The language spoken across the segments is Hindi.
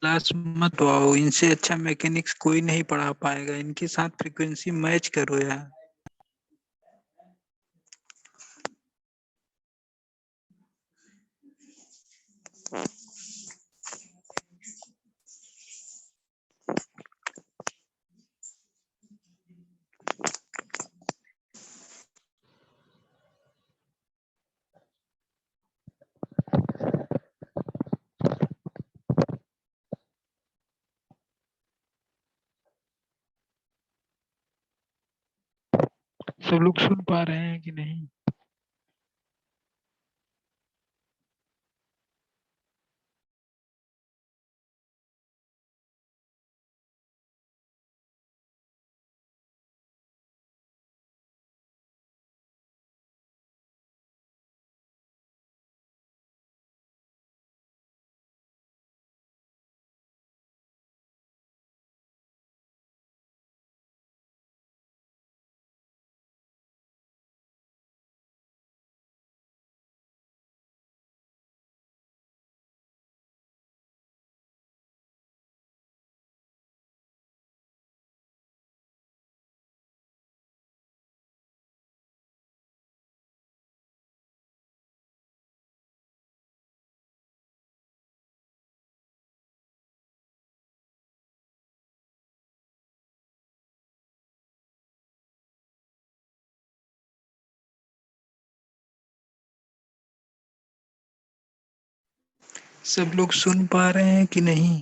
क्लास मत आओ, इनसे अच्छा मैकेनिक्स कोई नहीं पढ़ा पाएगा। इनके साथ फ्रीक्वेंसी मैच करो यार। सब लोग सुन पा रहे हैं कि नहीं? सब लोग सुन पा रहे हैं कि नहीं?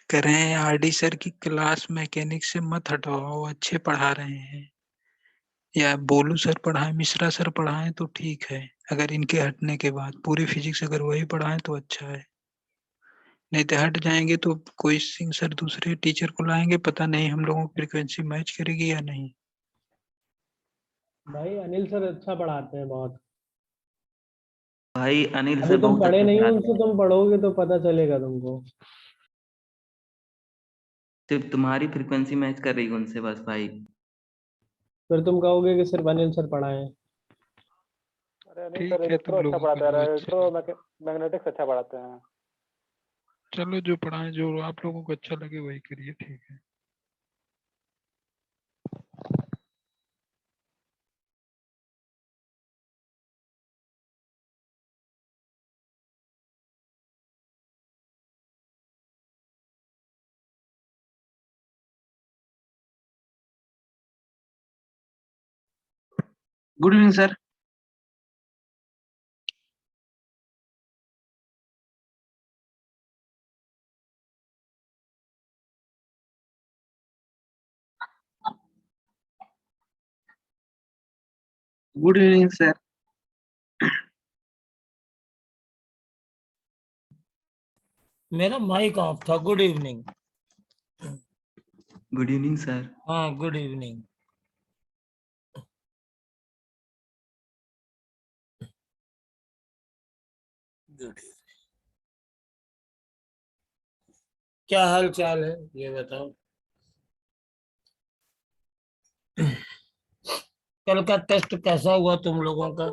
कह रहे हैं आरडी सर की क्लास मैकेनिक्स से मत हटवाओ, अच्छे पढ़ा रहे हैं। या बोलू सर पढ़ाएं, मिश्रा सर पढ़ाएं तो ठीक है। अगर इनके हटने के बाद पूरी फिजिक्स अगर वही पढ़ाएं तो अच्छा है। नहीं तो हट जाएंगे तो कोई सिंह सर दूसरे टीचर को लाएंगे, पता नहीं हम लोगों की फ्रिक्वेंसी मैच करेगी या नहीं। भाई अनिल सर अच्छा पढ़ाते हैं बहुत। भाई अनिल अभी सर तुम बहुत पढ़े अच्छा नहीं हो पढ़ाते उनसे, हैं। तुम पढ़ोगे तो पता चलेगा तुमको। सिर्फ तुम्हारी फ्रीक्वेंसी मैच कर रही है उनसे बस भाई। फिर तुम कहोगे कि सिर्फ अनिल सर पढ़ाए। अरे अनिल सर ठीक है, इलेक्ट्रो तुम अच्छा लोगों के पढ़ाते हैं, जो अच्छे इलेक्ट्रो लगे। मैग्नेटिक्स अच्छा पढ़ाते हैं। चलो जो पढ़ाएं, जो आप लोगों को अच्छा लगे वही करिए, ठीक है। Good evening sir. Good evening sir. मेरा माइक ऑफ था। Good evening. Good evening sir. हाँ, गुड इवनिंग। गुड। क्या हाल चाल है ये बताओ। कल का टेस्ट कैसा हुआ तुम लोगों का?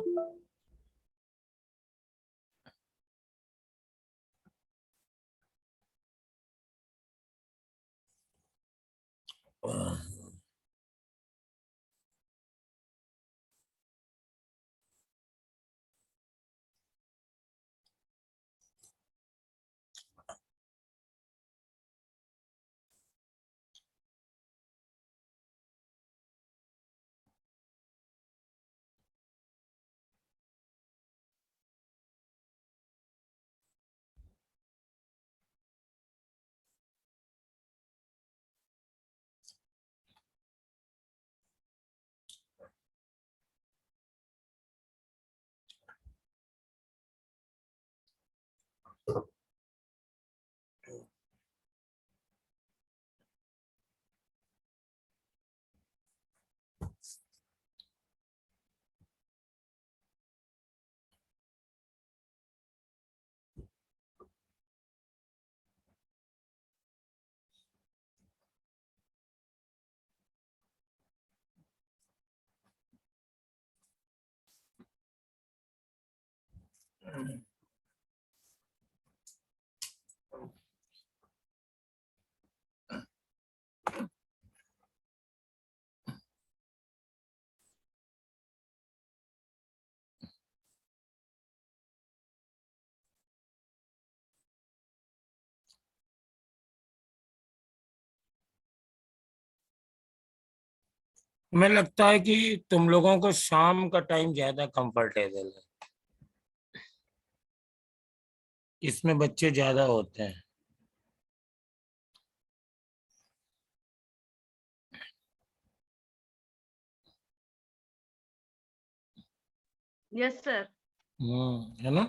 हमें लगता है कि तुम लोगों को शाम का टाइम ज्यादा कंफर्टेबल है, इसमें बच्चे ज्यादा होते हैं। Yes sir. है ना।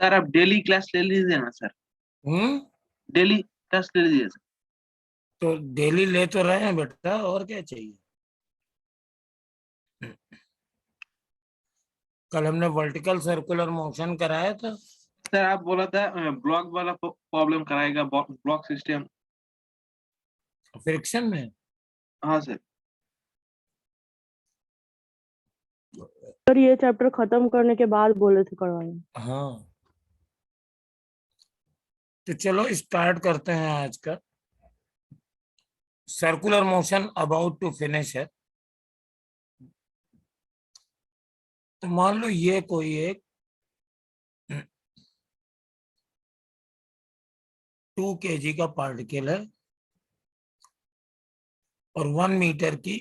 सर आप डेली क्लास ले लीजिए ना सर, हम्म डेली क्लास ले लीजिए सर। तो डेली ले तो रहे हैं बेटा, और क्या चाहिए। कल हमने वर्टिकल सर्कुलर मोशन कराया था। सर आप बोला था ब्लॉक वाला प्रॉब्लम कराएगा, ब्लॉक सिस्टम। फ्रिक्शन में। हाँ सर। सर ये चैप्टर खत्म करने के बाद बोले थे करवाएं। हाँ, तो चलो स्टार्ट करते हैं आज का। Circular motion about to finish है। तो मान लो ये कोई एक 2 kg का पार्टिकल है और 1 मीटर की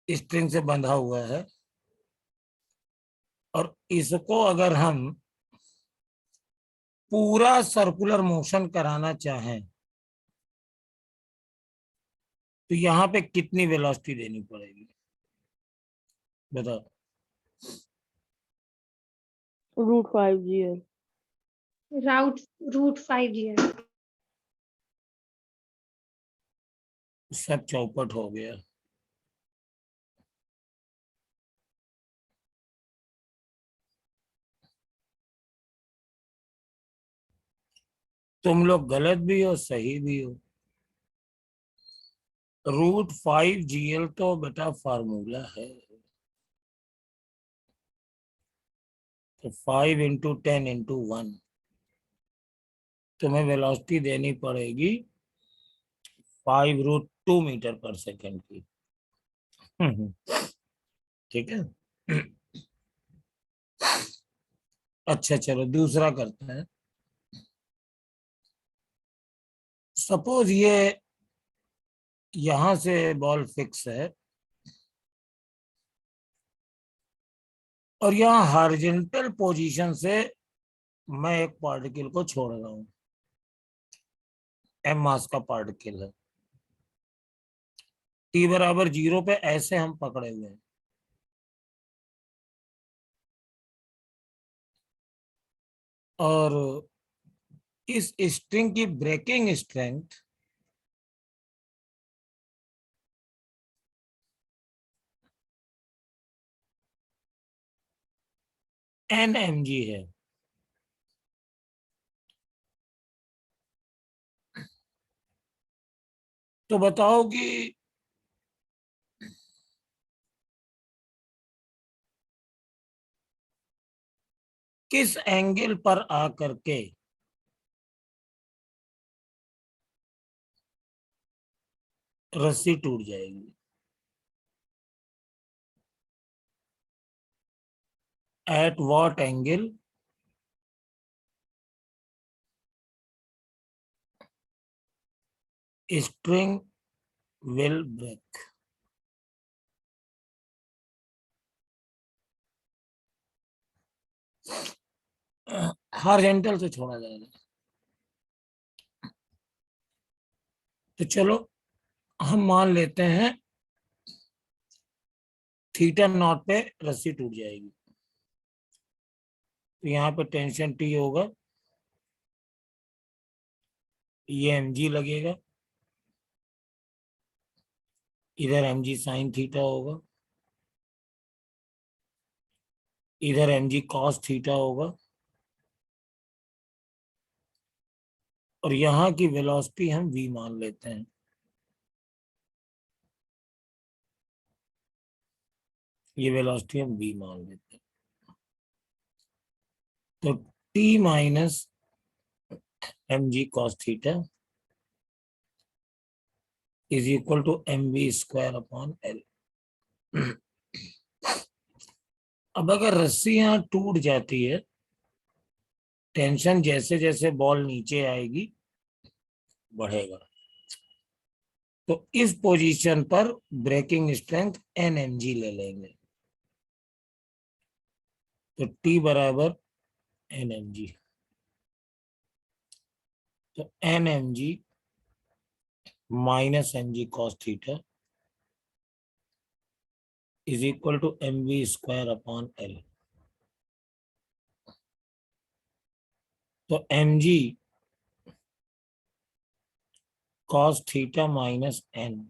स्ट्रिंग से बंधा हुआ है, और इसको अगर हम पूरा सर्कुलर मोशन कराना चाहें तो यहाँ पे कितनी वेलोसिटी देनी पड़ेगी, बताओ। √5 GL। √5 GL। सब चौपट हो गया। तुम लोग गलत भी हो, सही भी हो। √5 GL तो बेटा फार्मूला है। तो 5 × 10 × 1 तुम्हें वेलोसिटी देनी पड़ेगी 5√2 मीटर पर सेकेंड की। ठीक है। अच्छा चलो दूसरा करते हैं। सपोज ये यहां से बॉल फिक्स है और यहाँ हॉरिजॉन्टल पोजीशन से मैं एक पार्टिकल को छोड़ रहा हूं, m मास का पार्टिकल है, t बराबर 0 पे ऐसे हम पकड़े हुए हैं। और इस स्ट्रिंग की ब्रेकिंग स्ट्रेंथ Nmg है। तो बताओ कि किस एंगल पर आकर के रस्सी टूट जाएगी। At what angle string will break. Horizontal से छोड़ा जाएगा। तो चलो हम मान लेते हैं थीटा नॉट पे रस्सी टूट जाएगी, तो यहाँ पे टेंशन टी होगा, ये mg लगेगा, इधर mg साइन थीटा होगा, इधर mg कॉस थीटा होगा, और यहाँ की वेलोसिटी हम v मान लेते हैं। ये वेलोसिटी हम v मान लेते हैं। तो t minus mg cos theta is equal to mv square upon l। अब अगर रस्सी यहाँ टूट जाती है, टेंशन जैसे जैसे बॉल नीचे आएगी बढ़ेगा, तो इस पोजीशन पर ब्रेकिंग स्ट्रेंथ nmg ले लेंगे, तो T बराबर nmg, तो nmg minus mg cos theta is equal to mv square upon l। तो mg cos theta minus n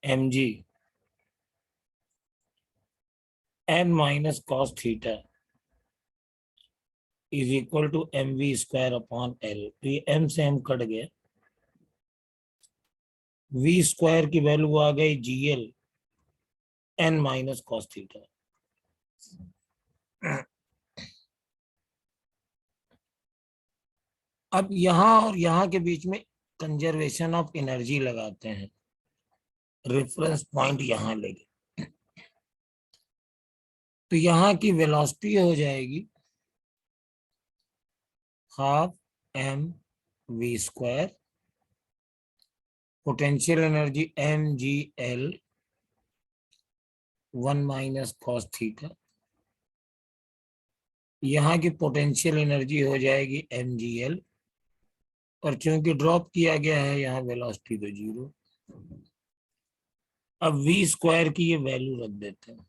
mg n minus cos theta is equal to mv square upon l। तो ये m से m कट गया, v स्क्वायर की वैल्यू आ गई gl n minus cos theta. अब यहां और यहां के बीच में कंजर्वेशन ऑफ एनर्जी लगाते हैं, रेफरेंस पॉइंट यहां लेंगे, तो यहां की वेलोसिटी हो जाएगी half m v square, potential energy mgl 1 minus cos theta, यहाँ की पोटेंशियल एनर्जी हो जाएगी mgl, और चूंकि ड्रॉप किया गया है यहाँ वेलोसिटी तो 0। अब v स्क्वायर की ये वैल्यू रख देते हैं,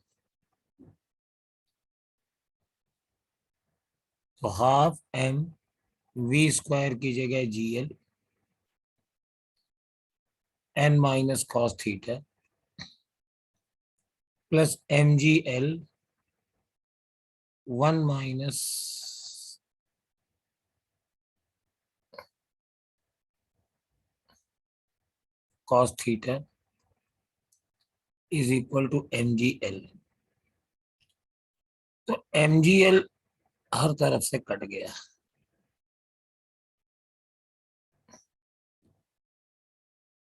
तो हाफ m v स्क्वायर की जगह gl n minus cos theta plus mgl 1 minus cos theta is equal to mgl। तो mgl हर तरफ से कट गया,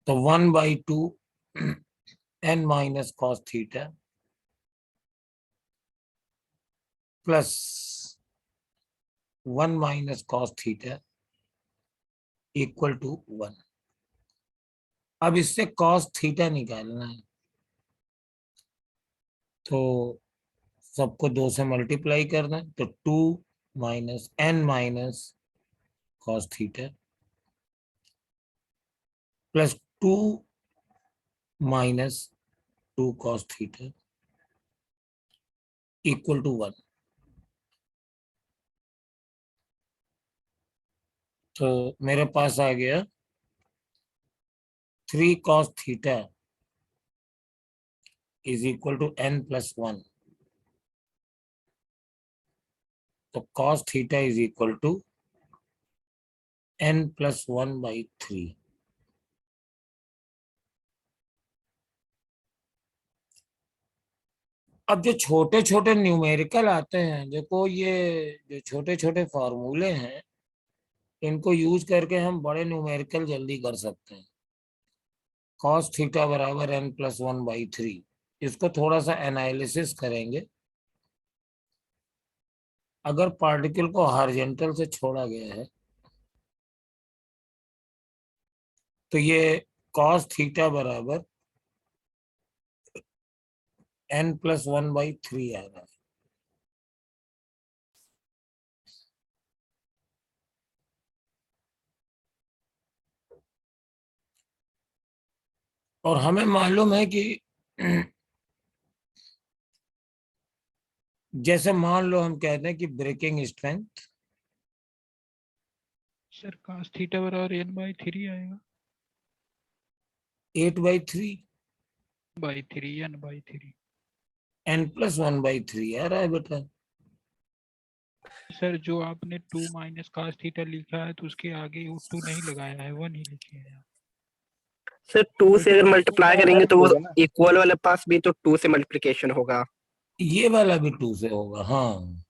तो 1/2 n minus cos theta plus 1 minus cos theta equal to 1। अब इससे cos थीटा निकालना है, तो सबको 2 से मल्टीप्लाई करना है, तो 2 minus n minus cos theta plus 2 minus 2 cos theta equal to 1। तो मेरे पास आ गया 3 cos theta is equal to n plus 1। तो cos theta is equal to n plus 1/3। अब जो छोटे छोटे न्यूमेरिकल आते हैं, देखो ये जो छोटे छोटे फॉर्मूले हैं, इनको यूज करके हम बड़े न्यूमेरिकल जल्दी कर सकते हैं। cos थीटा बराबर n प्लस 1/3, इसको थोड़ा सा एनालिसिस करेंगे। अगर पार्टिकल को हॉरिजॉन्टल से छोड़ा गया है, तो ये cos थीटा बराबर n प्लस 1/3 आ रहा है। और हमें मालूम है कि जैसे मान लो हम कहते हैं कि breaking strength sir cos theta बराबर n/3 आएगा। 8/3 n/3 n/3। n+1/3 आ रहा है बेटा। सर जो आपने 2 माइनस cos थीटा लिखा है तो उसके आगे वो 2 नहीं लगाया है, 1 ही लिखे हैं। सर 2 से अगर मल्टीप्लाई करेंगे तो वो होगा ना। इक्वल वाले पास भी तो 2 से मल्टीप्लिकेशन होगा। ये वाला भी 2 से होगा, हाँ।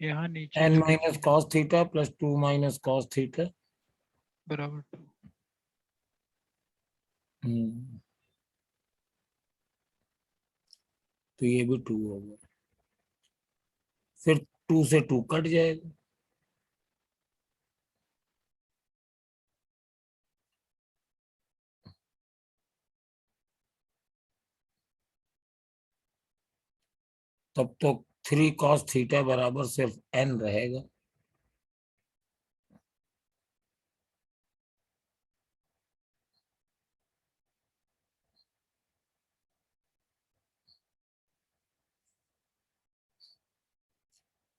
यहाँ नीचे n 2 minus cos theta plus 2 minus cos theta बराबर 2। तो ये भी 2 होगा, फिर 2 से 2 कट जाएगा। तब तो 3 cos थीटा बराबर सिर्फ n रहेगा।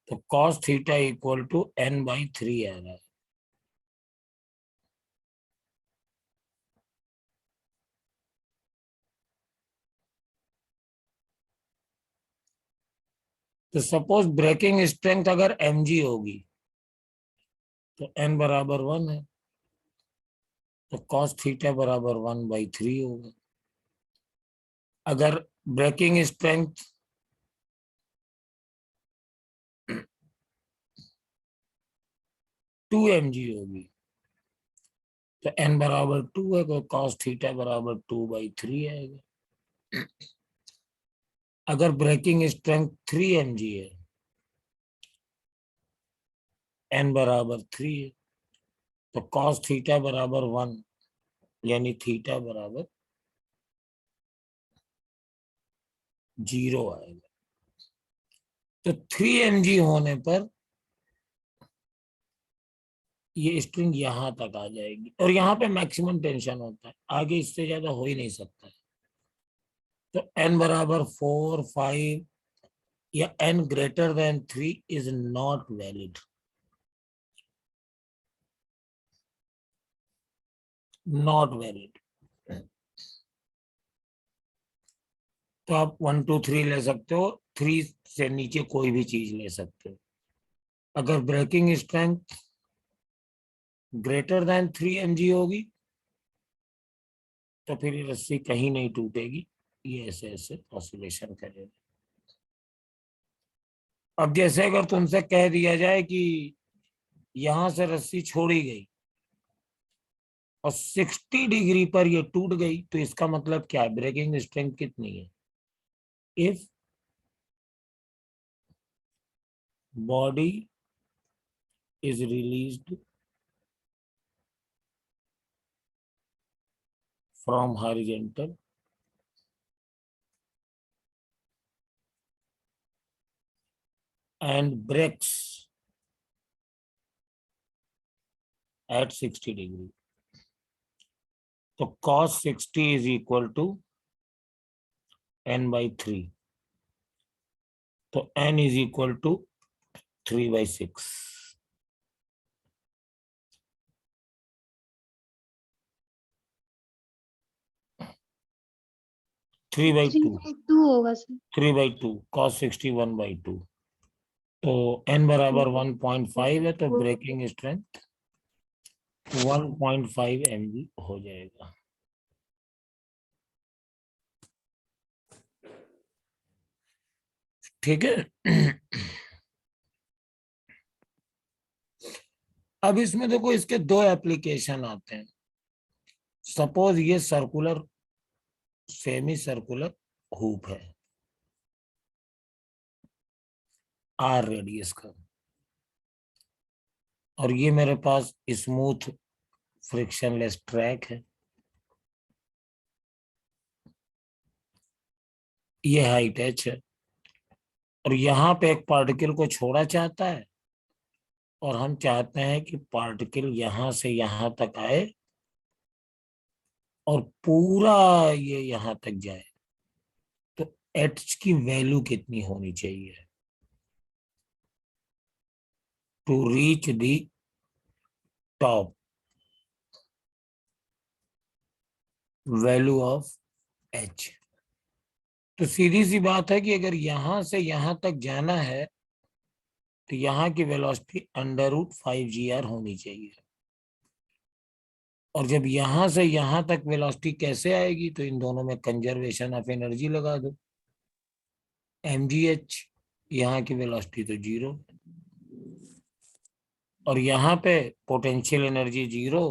तो cos theta equal to n/3 आ रहा है। तो सपोज ब्रेकिंग स्ट्रेंथ अगर mg होगी तो n बराबर 1 है, तो cos थीटा बराबर 1/3 होगा। अगर ब्रेकिंग स्ट्रेंथ 2 mg होगी तो n बराबर 2 है, तो cos थीटा बराबर 2/3 आएगा। अगर ब्रेकिंग स्ट्रेंथ 3 mg है, n बराबर 3 है, तो cos थीटा बराबर 1 यानी थीटा बराबर 0 आएगा। तो 3 mg होने पर ये स्ट्रिंग यहां तक आ जाएगी और यहाँ पे मैक्सिमम टेंशन होता है, आगे इससे ज्यादा हो ही नहीं सकता है। तो n बराबर 4, 5 या n greater than 3 is not valid, not valid. तो आप 1, 2, 3 ले सकते हो, 3 से नीचे कोई भी चीज ले सकते हो। अगर breaking strength greater than 3 mg होगी तो फिर ये रस्सी कहीं नहीं टूटेगी, ये ऐसे ऐसे ऑसिलेशन करेगा। अब जैसे अगर तुमसे कह दिया जाए कि यहां से रस्सी छोड़ी गई और 60 डिग्री पर ये टूट गई, तो इसका मतलब क्या है, ब्रेकिंग स्ट्रेंथ कितनी है। If body is released from horizontal and breaks at 60 degree, तो cos 60 is equal to n/3, तो n is equal to 3/6। 3/2 2 होगा सर। 3/2 cos 60 1/2, तो n बराबर 1.5 है, तो ब्रेकिंग स्ट्रेंथ 1.5 mg हो जाएगा। ठीक है। अब इसमें देखो इसके 2 एप्लीकेशन आते हैं। सपोज ये सर्कुलर सेमी सर्कुलर हुप है r रेडियस का, और ये मेरे पास स्मूथ फ्रिक्शनलेस ट्रैक है, ये हाइट h है, और यहाँ पे एक पार्टिकल को छोड़ा चाहता है और हम चाहते हैं कि पार्टिकल यहां से यहां तक आए और पूरा ये यहां तक जाए तो एच की वैल्यू कितनी होनी चाहिए to reach the top value of h. तो सीधी सी बात है कि अगर यहां से यहां तक जाना है तो यहाँ की वेलोसिटी √5 GR होनी चाहिए। और जब यहां से यहां तक वेलोसिटी कैसे आएगी, तो इन दोनों में कंजर्वेशन ऑफ एनर्जी लगा दो, mgh। यहाँ की वेलोसिटी तो 0 और यहाँ पे पोटेंशियल एनर्जी 0,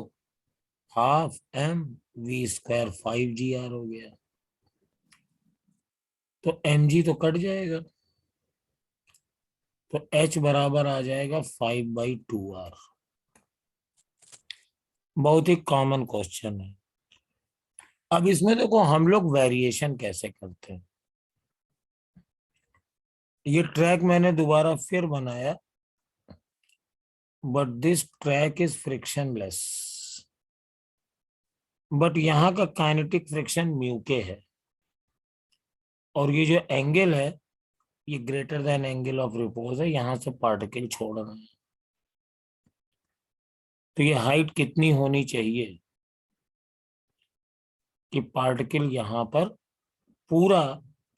½ mv², 5 GR हो गया। तो mg तो कट जाएगा, तो h बराबर आ जाएगा 5/2r। बहुत ही कॉमन क्वेश्चन है। अब इसमें देखो हम लोग वेरिएशन कैसे करते हैं। ये ट्रैक मैंने दोबारा फिर बनाया, but this track is frictionless, but यहाँ का काइनेटिक फ्रिक्शन म्यू के है, और ये जो एंगल है ये greater than angle of repose है, यहां से पार्टिकल छोड़ रहे हैं। तो ये हाइट कितनी होनी चाहिए कि पार्टिकल यहां पर पूरा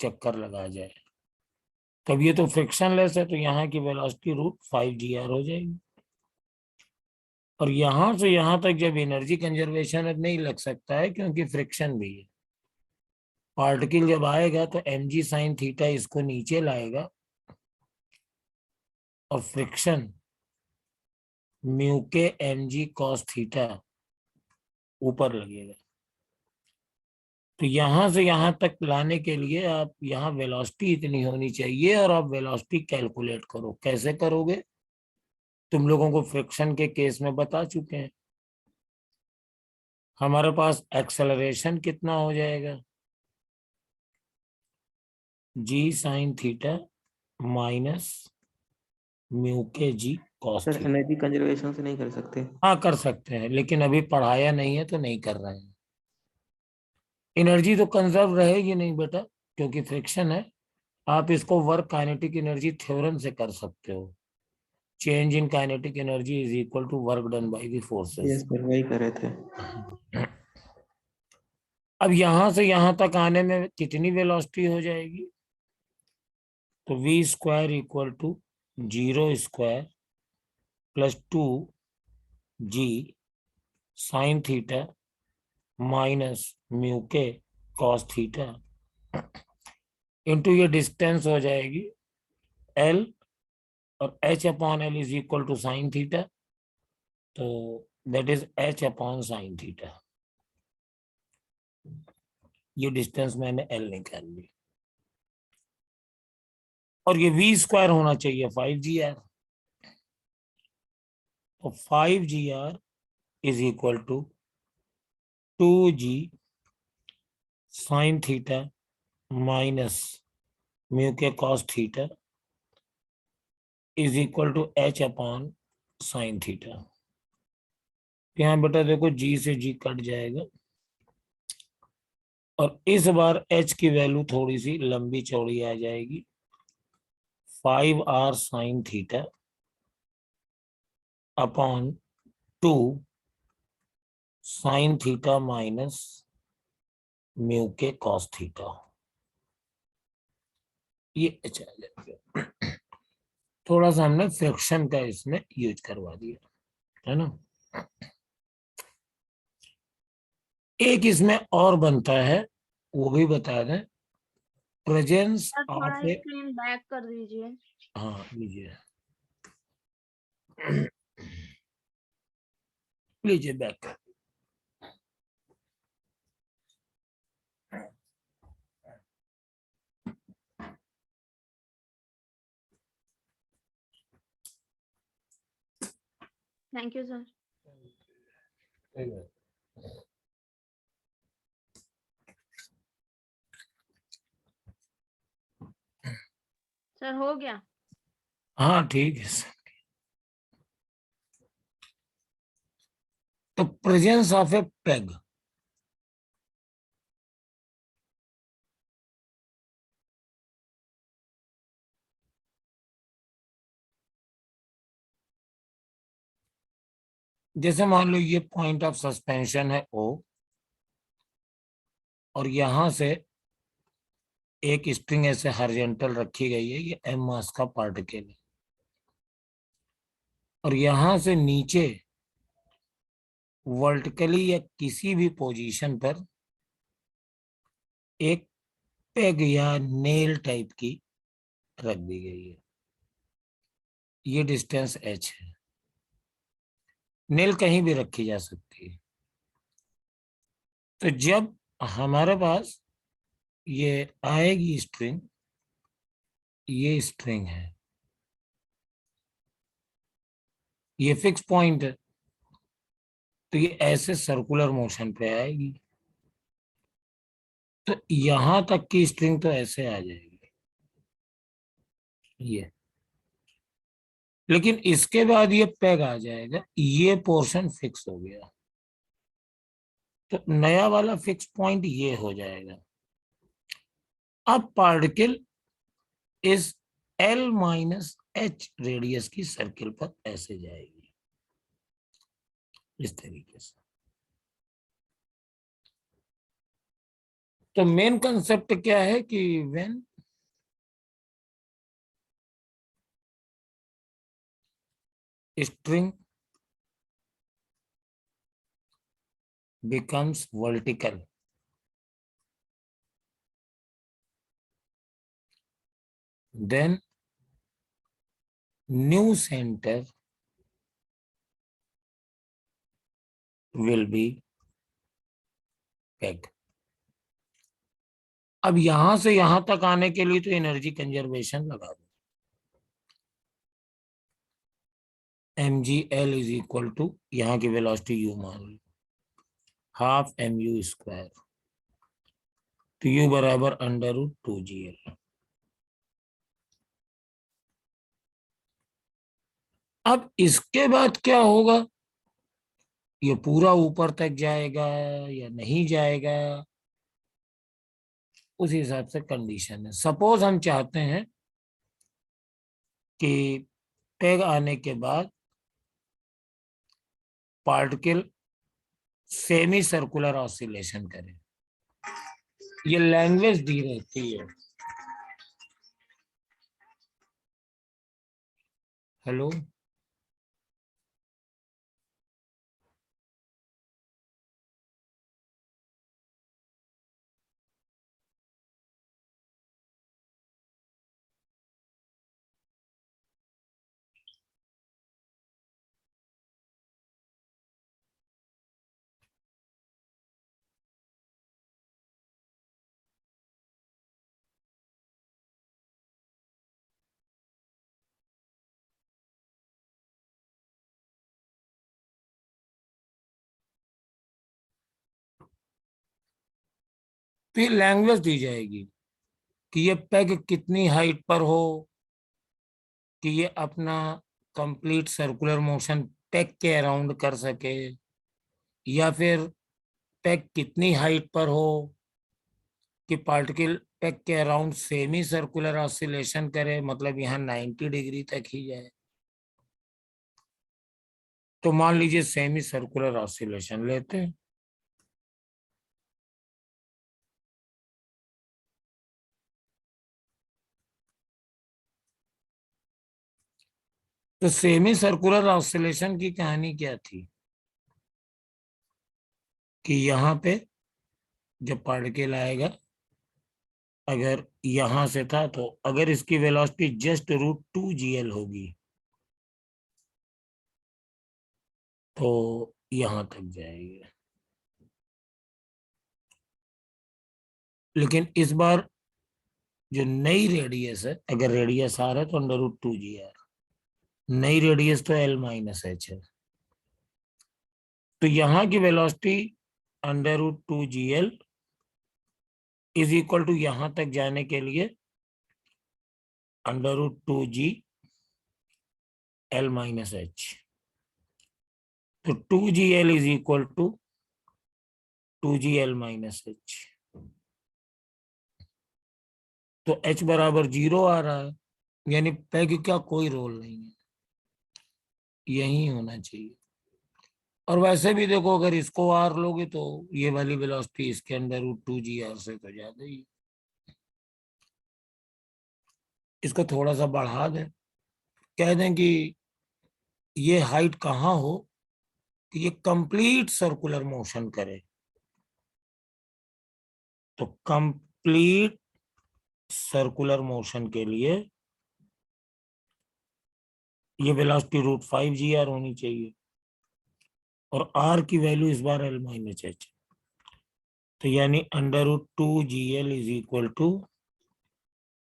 चक्कर लगा जाए। तब ये तो फ्रिक्शनलेस है, तो यहाँ की वेलोसिटी √5 GR हो जाएगी। और यहां से यहां तक जब एनर्जी कंजर्वेशन नहीं लग सकता है क्योंकि फ्रिक्शन भी है। पार्टिकल जब आएगा तो mg sin थीटा इसको नीचे लाएगा और फ्रिक्शन म्यू के mg cos थीटा ऊपर लगेगा। तो यहां से यहां तक लाने के लिए आप यहाँ वेलोसिटी इतनी होनी चाहिए, और आप वेलोसिटी कैलकुलेट करो। कैसे करोगे, तुम लोगों को फ्रिक्शन के केस में बता चुके हैं। हमारे पास एक्सेलरेशन कितना हो जाएगा, g sin theta minus mu के g cos sir theta. Energy conservation से नहीं कर सकते? हाँ कर सकते हैं, लेकिन अभी पढ़ाया नहीं है तो नहीं कर रहे हैं। एनर्जी तो कंजर्व रहेगी नहीं बेटा, क्योंकि फ्रिक्शन है। आप इसको वर्क काइनेटिक एनर्जी थ्योरम से कर सकते हो। Change in kinetic energy is equal to work done by the forces. Yes sir, वही कर रहे थे। अब यहां से यहां तक आने में कितनी वेलोसिटी हो जाएगी, तो v² equal to 0² plus 2g sin theta minus mu के cos थीटा इंटू ये डिस्टेंस हो जाएगी l, और h/l is equal to sine theta, तो that is h/ sin theta. ये डिस्टेंस मैंने l निकाल ली, और ये v² होना चाहिए 5 GR। तो 5 GR is equal to 2g sin theta minus mu के cos theta is equal to h/ sin theta. यहाँ बेटा देखो g से g कट जाएगा, और इस बार h की वैल्यू थोड़ी सी लंबी चौड़ी आ जाएगी, 5r sin theta upon 2 sin theta minus mu के cos थीटा। ये h आ जाएगा। थोड़ा सा हमने फ्रिक्शन का इसमें यूज करवा दिया है ना। एक इसमें और बनता है, वो भी बता दें। प्रेजेंस सर थोड़ा ऑफ ए, स्क्रीन बैक कर दीजिए। हाँ लीजिए लीजिए back. Thank you sir. Sir हो गया। हाँ ठीक है सर। तो प्रेजेंस ऑफ ए पेग, जैसे मान लो ये पॉइंट ऑफ सस्पेंशन है O, और यहां से एक स्ट्रिंग ऐसे हॉरिजॉन्टल रखी गई है, ये m मास का पार्टिकल है, और यहां से नीचे वर्टिकली या किसी भी पोजीशन पर एक पेग या नेल टाइप की रख दी गई है। ये डिस्टेंस h है। नेल कहीं भी रखी जा सकती है। तो जब हमारे पास ये आएगी स्ट्रिंग, ये स्ट्रिंग है, ये फिक्स पॉइंट है, तो ये ऐसे सर्कुलर मोशन पे आएगी। तो यहां तक की स्ट्रिंग तो ऐसे आ जाएगी ये, लेकिन इसके बाद ये पेग आ जाएगा, ये पोर्शन फिक्स हो गया, तो नया वाला फिक्स पॉइंट ये हो जाएगा। अब पार्टिकल इस L माइनस H रेडियस की सर्किल पर ऐसे जाएगी, इस तरीके से। तो मेन कंसेप्ट क्या है कि when string becomes vertical, then new center will be peg. अब यहां से यहां तक आने के लिए तो एनर्जी कंजर्वेशन लगा दो। mgl इज इक्वल टू, यहाँ की वेलोसिटी u मान लो, हाफ mu स्क्वायर, तो u बराबर √2gl। अब इसके बाद क्या होगा, ये पूरा ऊपर तक जाएगा या नहीं जाएगा, उस हिसाब से कंडीशन है। सपोज हम चाहते हैं कि पेग आने के बाद पार्टिकल सेमी सर्कुलर ऑसिलेशन करे, ये लैंग्वेज दी रहती है। हेलो, तो ये लैंग्वेज दी जाएगी कि ये पेग कितनी हाइट पर हो कि ये अपना कंप्लीट सर्कुलर मोशन पेग के अराउंड कर सके, या फिर पेग कितनी हाइट पर हो कि पार्टिकल पेग के अराउंड सेमी सर्कुलर ऑसिलेशन करे, मतलब यहाँ 90 डिग्री तक ही जाए। तो मान लीजिए सेमी सर्कुलर ऑसिलेशन लेते हैं, तो सेमी सर्कुलर ऑसिलेशन की कहानी क्या थी कि यहाँ पे जब पार्टिकल आएगा, अगर यहां से था तो अगर इसकी वेलोसिटी जस्ट √2gl होगी तो यहां तक जाएगी, लेकिन इस बार जो नई रेडियस है, अगर रेडियस r है तो √2gr, नई रेडियस तो L माइनस H है, तो यहाँ की velocity √2gl is equal to यहां तक जाने के लिए √2g L माइनस H, तो 2gl is equal to 2gl minus H, तो H बराबर 0 आ रहा है, यानी पेग का कोई रोल नहीं है, यही होना चाहिए। और वैसे भी देखो अगर इसको आर लोगे तो ये वाली वेलोसिटी इसके अंडर रूट 2 g r से तो ज्यादा ही है। इसको थोड़ा सा बढ़ा दें, कह दें कि ये हाइट कहाँ हो कि ये कंप्लीट सर्कुलर मोशन करे, तो कंप्लीट सर्कुलर मोशन के लिए ये वेलोसिटी रूट 5 g r होनी चाहिए और r की वैल्यू इस बार l माइनस h, तो यानी under root 2 gl is equal to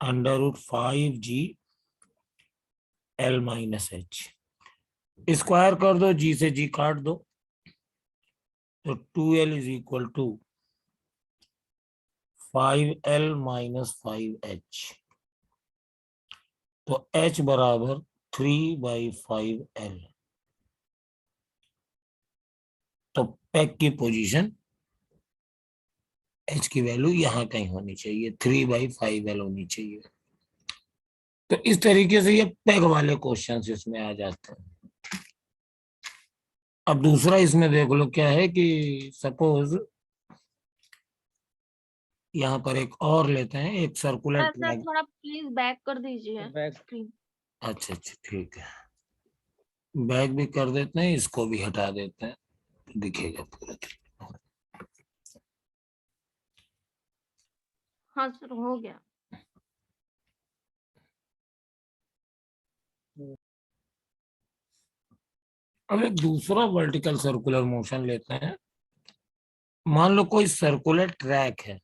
under root 5g l minus h। Square कर दो, g से g काट दो, तो 2l is equal to 5l minus 5h, तो h बराबर 3/5l। तो पैक की पोजीशन h की वैल्यू यहां कहीं होनी चाहिए, 3/5l होनी चाहिए। तो इस तरीके से ये पैक वाले क्वेश्चन इसमें आ जाते हैं। अब दूसरा इसमें देख लो क्या है कि सपोज यहाँ पर एक और लेते हैं, एक सर्कुलर सर ट्रैक। थोड़ा प्लीज बैक कर दीजिए बैक स्क्रीन। अच्छा ठीक है, बैक भी कर देते हैं, इसको भी हटा देते हैं तो दिखेगा पूरा। हाँ सर हो गया। अब एक दूसरा वर्टिकल सर्कुलर मोशन लेते हैं। मान लो कोई सर्कुलर ट्रैक है,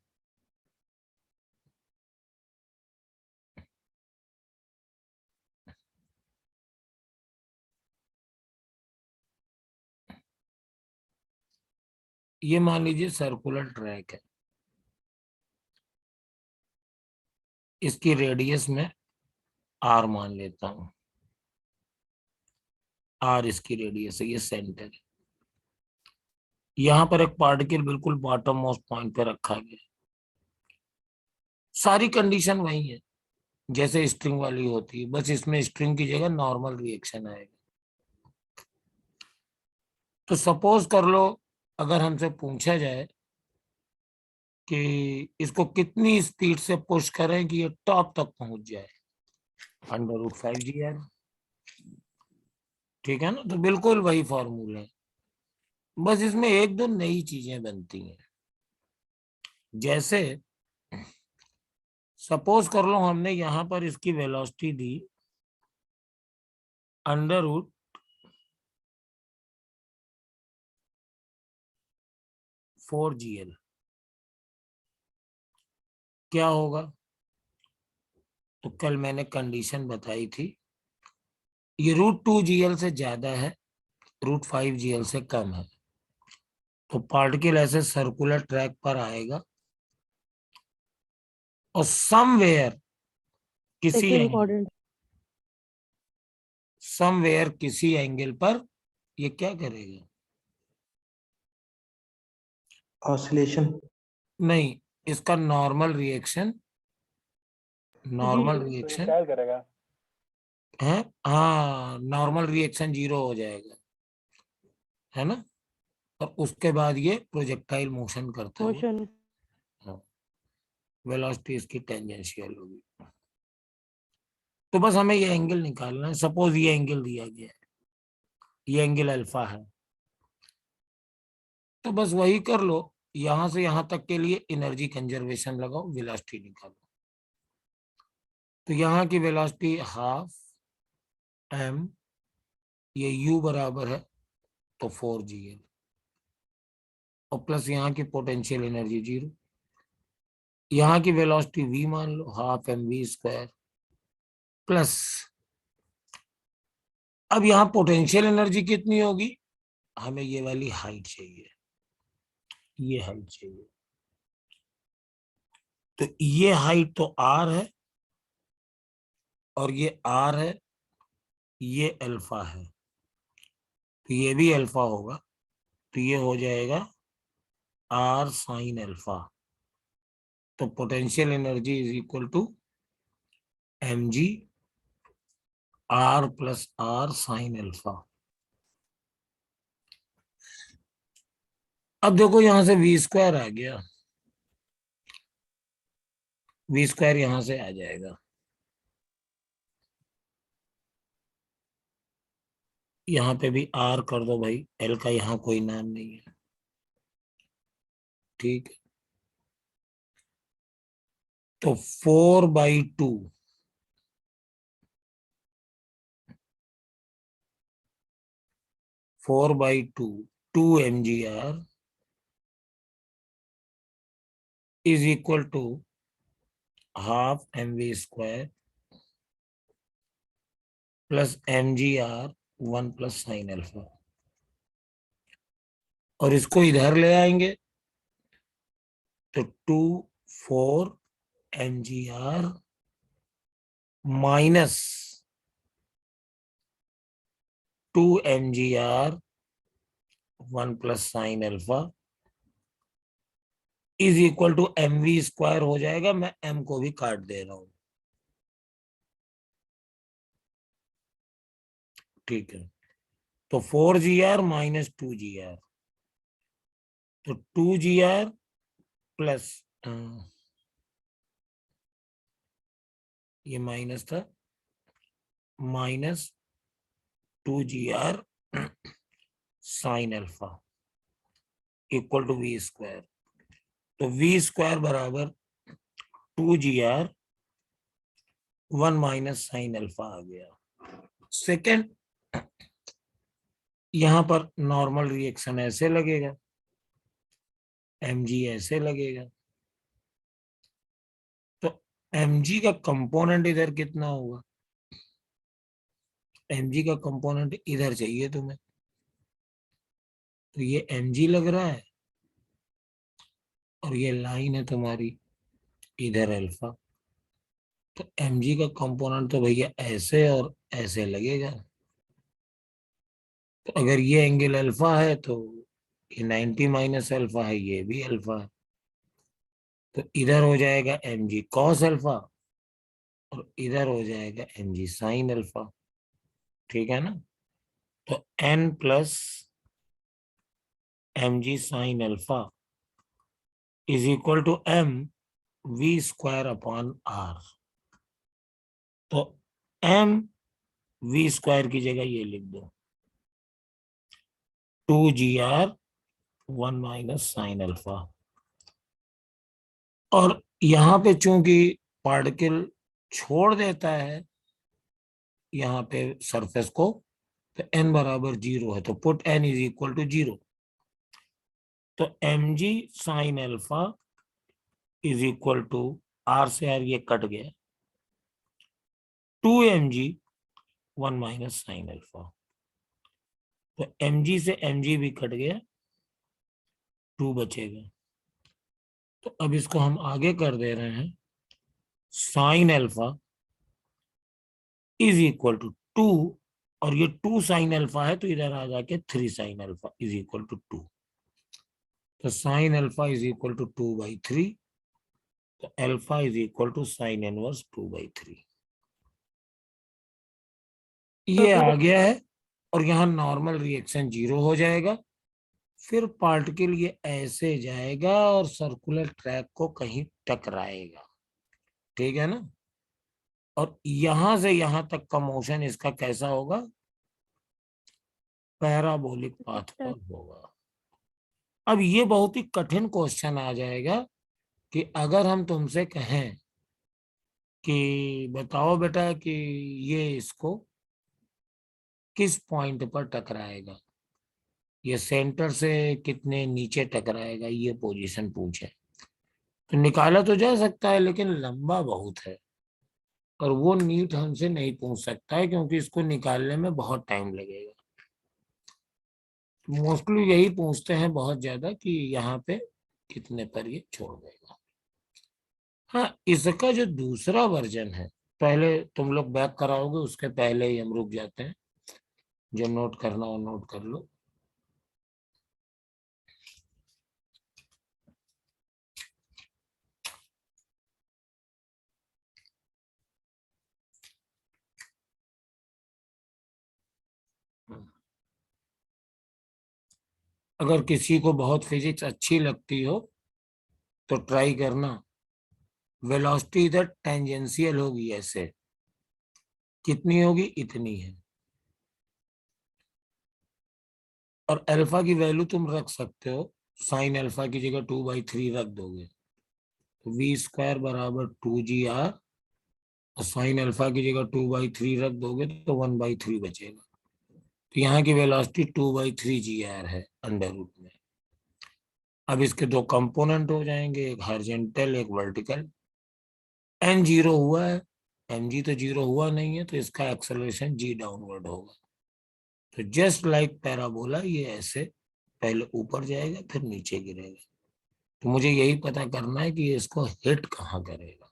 ये मान लीजिए सर्कुलर ट्रैक है, इसकी रेडियस में r मान लेता हूं, r इसकी रेडियस है, ये सेंटर है। यहां पर एक पार्टिकल बिल्कुल बॉटम मोस्ट पॉइंट पे रखा गया, सारी कंडीशन वही है जैसे स्ट्रिंग वाली होती है, बस इसमें स्ट्रिंग की जगह नॉर्मल रिएक्शन आएगा। तो सपोज कर लो अगर हमसे पूछा जाए कि इसको कितनी स्पीड से पुश करें कि ये टॉप तक पहुंच जाए, अंडर रूट 5 g r, ठीक है ना। तो बिल्कुल वही फॉर्मूला है, बस इसमें एक दो नई चीजें बनती हैं। जैसे सपोज कर लो हमने यहां पर इसकी velocity the under root 4gl, क्या होगा। तो कल मैंने कंडीशन बताई थी, ये रूट 2gl से ज्यादा है, रूट 5gl से कम है, तो पार्टिकल ऐसे सर्कुलर ट्रैक पर आएगा और समवेयर किसी एंगल पर ये क्या करेगा, ऑसिलेशन। नहीं, इसका नॉर्मल रिएक्शन प्रोजेक्टाइल करेगा। है, हाँ नॉर्मल रिएक्शन 0 हो जाएगा, है ना। और उसके बाद ये प्रोजेक्टाइल मोशन करता है, वेलोसिटी इसकी टेंजेंशियल होगी। तो बस हमें ये एंगल निकालना है। सपोज ये एंगल दिया गया है, ये एंगल अल्फा है, तो बस वही कर लो, यहां से यहां तक के लिए एनर्जी कंजर्वेशन लगाओ, वेलोसिटी निकालो। तो यहाँ की वेलोसिटी हाफ m, ये u बराबर है तो 4gl, और प्लस यहाँ की पोटेंशियल एनर्जी 0, यहाँ की वेलोसिटी v मान लो, हाफ mv², प्लस अब यहाँ पोटेंशियल एनर्जी कितनी होगी, हमें ये वाली हाइट चाहिए, ये हाइट चाहिए। तो ये हाइट तो r है और ये r है, ये अल्फा है, तो ये भी अल्फा होगा, तो ये हो जाएगा r साइन अल्फा। तो potential energy is equal to mg r plus r sine alpha. अब देखो यहां से वी स्क्वायर आ गया, वी स्क्वायर यहां से आ जाएगा, यहाँ पे भी आर कर दो भाई, एल का यहाँ कोई नाम नहीं है, ठीक है। तो 4/2 4/2 2 mgr is equal to half mv square plus mgr 1 plus sin alpha. और इसको इधर ले आएंगे तो 2 4 mgr minus 2 mgr 1 plus sin alpha is equal to mv square हो जाएगा। मैं m को भी काट दे रहा हूं, ठीक है। तो 4gr माइनस 2gr, तो 2gr प्लस ये माइनस था, minus 2gr sine alpha equal to v square. तो वी स्क्वायर बराबर 2gr 1 माइनस साइन अल्फा आ गया। सेकेंड, यहां पर नॉर्मल रिएक्शन ऐसे लगेगा, mg ऐसे लगेगा, तो mg का कंपोनेंट इधर कितना होगा, mg का कंपोनेंट इधर चाहिए तुम्हें, तो ये mg लग रहा है और ये लाइन है तुम्हारी इधर अल्फा, तो mg का कंपोनेंट तो भैया ऐसे और ऐसे लगेगा। तो अगर ये एंगल अल्फा है तो ये 90 माइनस अल्फा है, ये भी अल्फा है, तो इधर हो जाएगा mg cos अल्फा और इधर हो जाएगा mg sin अल्फा, ठीक है ना। तो n plus mg sin alpha is equal to m v square upon r। तो m v स्क्वायर की जगह ये लिख दो 2gr 1 माइनस साइन अल्फा, और यहां पे चूंकि पार्टिकल छोड़ देता है यहाँ पे सरफेस को, तो n बराबर 0 है, तो put n is equal to 0। तो mg sine alpha is equal to r से r ये कट गया, 2mg 1 माइनस साइन अल्फा, तो mg से mg भी कट गया, 2 बचेगा। तो अब इसको हम आगे कर दे रहे हैं, sine alpha is equal to 2, और ये 2 साइन अल्फा है तो इधर आ जाके 3 sine alpha is equal to 2। तो sine alpha is equal to 2/3, तो alpha is equal to sine inverse 2/3। ये आ गया है, और यहाँ नॉर्मल रिएक्शन 0 हो जाएगा। फिर पार्टिकल ये ऐसे जाएगा और सर्कुलर ट्रैक को कहीं टकराएगा, ठीक है ना। और यहां से यहां तक का मोशन इसका कैसा होगा, पैराबोलिक पाथ पर होगा। अब ये बहुत ही कठिन क्वेश्चन आ जाएगा कि अगर हम तुमसे कहें कि बताओ बेटा कि ये इसको किस पॉइंट पर टकराएगा, ये सेंटर से कितने नीचे टकराएगा, ये पोजीशन पूछे तो निकाला तो जा सकता है, लेकिन लंबा बहुत है और वो नीट हमसे नहीं पूछ सकता है क्योंकि इसको निकालने में बहुत टाइम लगेगा। मोस्टली यही पूछते हैं बहुत ज्यादा कि यहाँ पे कितने पर ये छोड़ देगा। हाँ, इसका जो दूसरा वर्जन है, पहले तुम लोग बैक कराओगे उसके पहले ही हम रुक जाते हैं, जो नोट करना हो नोट कर लो। अगर किसी को बहुत फिजिक्स अच्छी लगती हो तो ट्राई करना, वेलोसिटी इधर टेंजेंशियल होगी ऐसे, कितनी होगी, इतनी है, और अल्फा की वैल्यू तुम रख सकते हो, साइन अल्फा की जगह 2/3 रख दोगे तो v² बराबर 2gr, और साइन अल्फा की जगह 2/3 रख दोगे तो 1/3 बचेगा। तो यहाँ की वेलोसिटी 2/3gr है अंडर रूट में। अब इसके दो कंपोनेंट हो जाएंगे, एक हॉरिजॉन्टल एक वर्टिकल। n 0 हुआ है, mg तो 0 हुआ नहीं है, तो इसका एक्सेलरेशन g डाउनवर्ड होगा। तो जस्ट लाइक पैराबोला ये ऐसे पहले ऊपर जाएगा फिर नीचे गिरेगा। तो मुझे यही पता करना है कि ये इसको हिट कहाँ करेगा।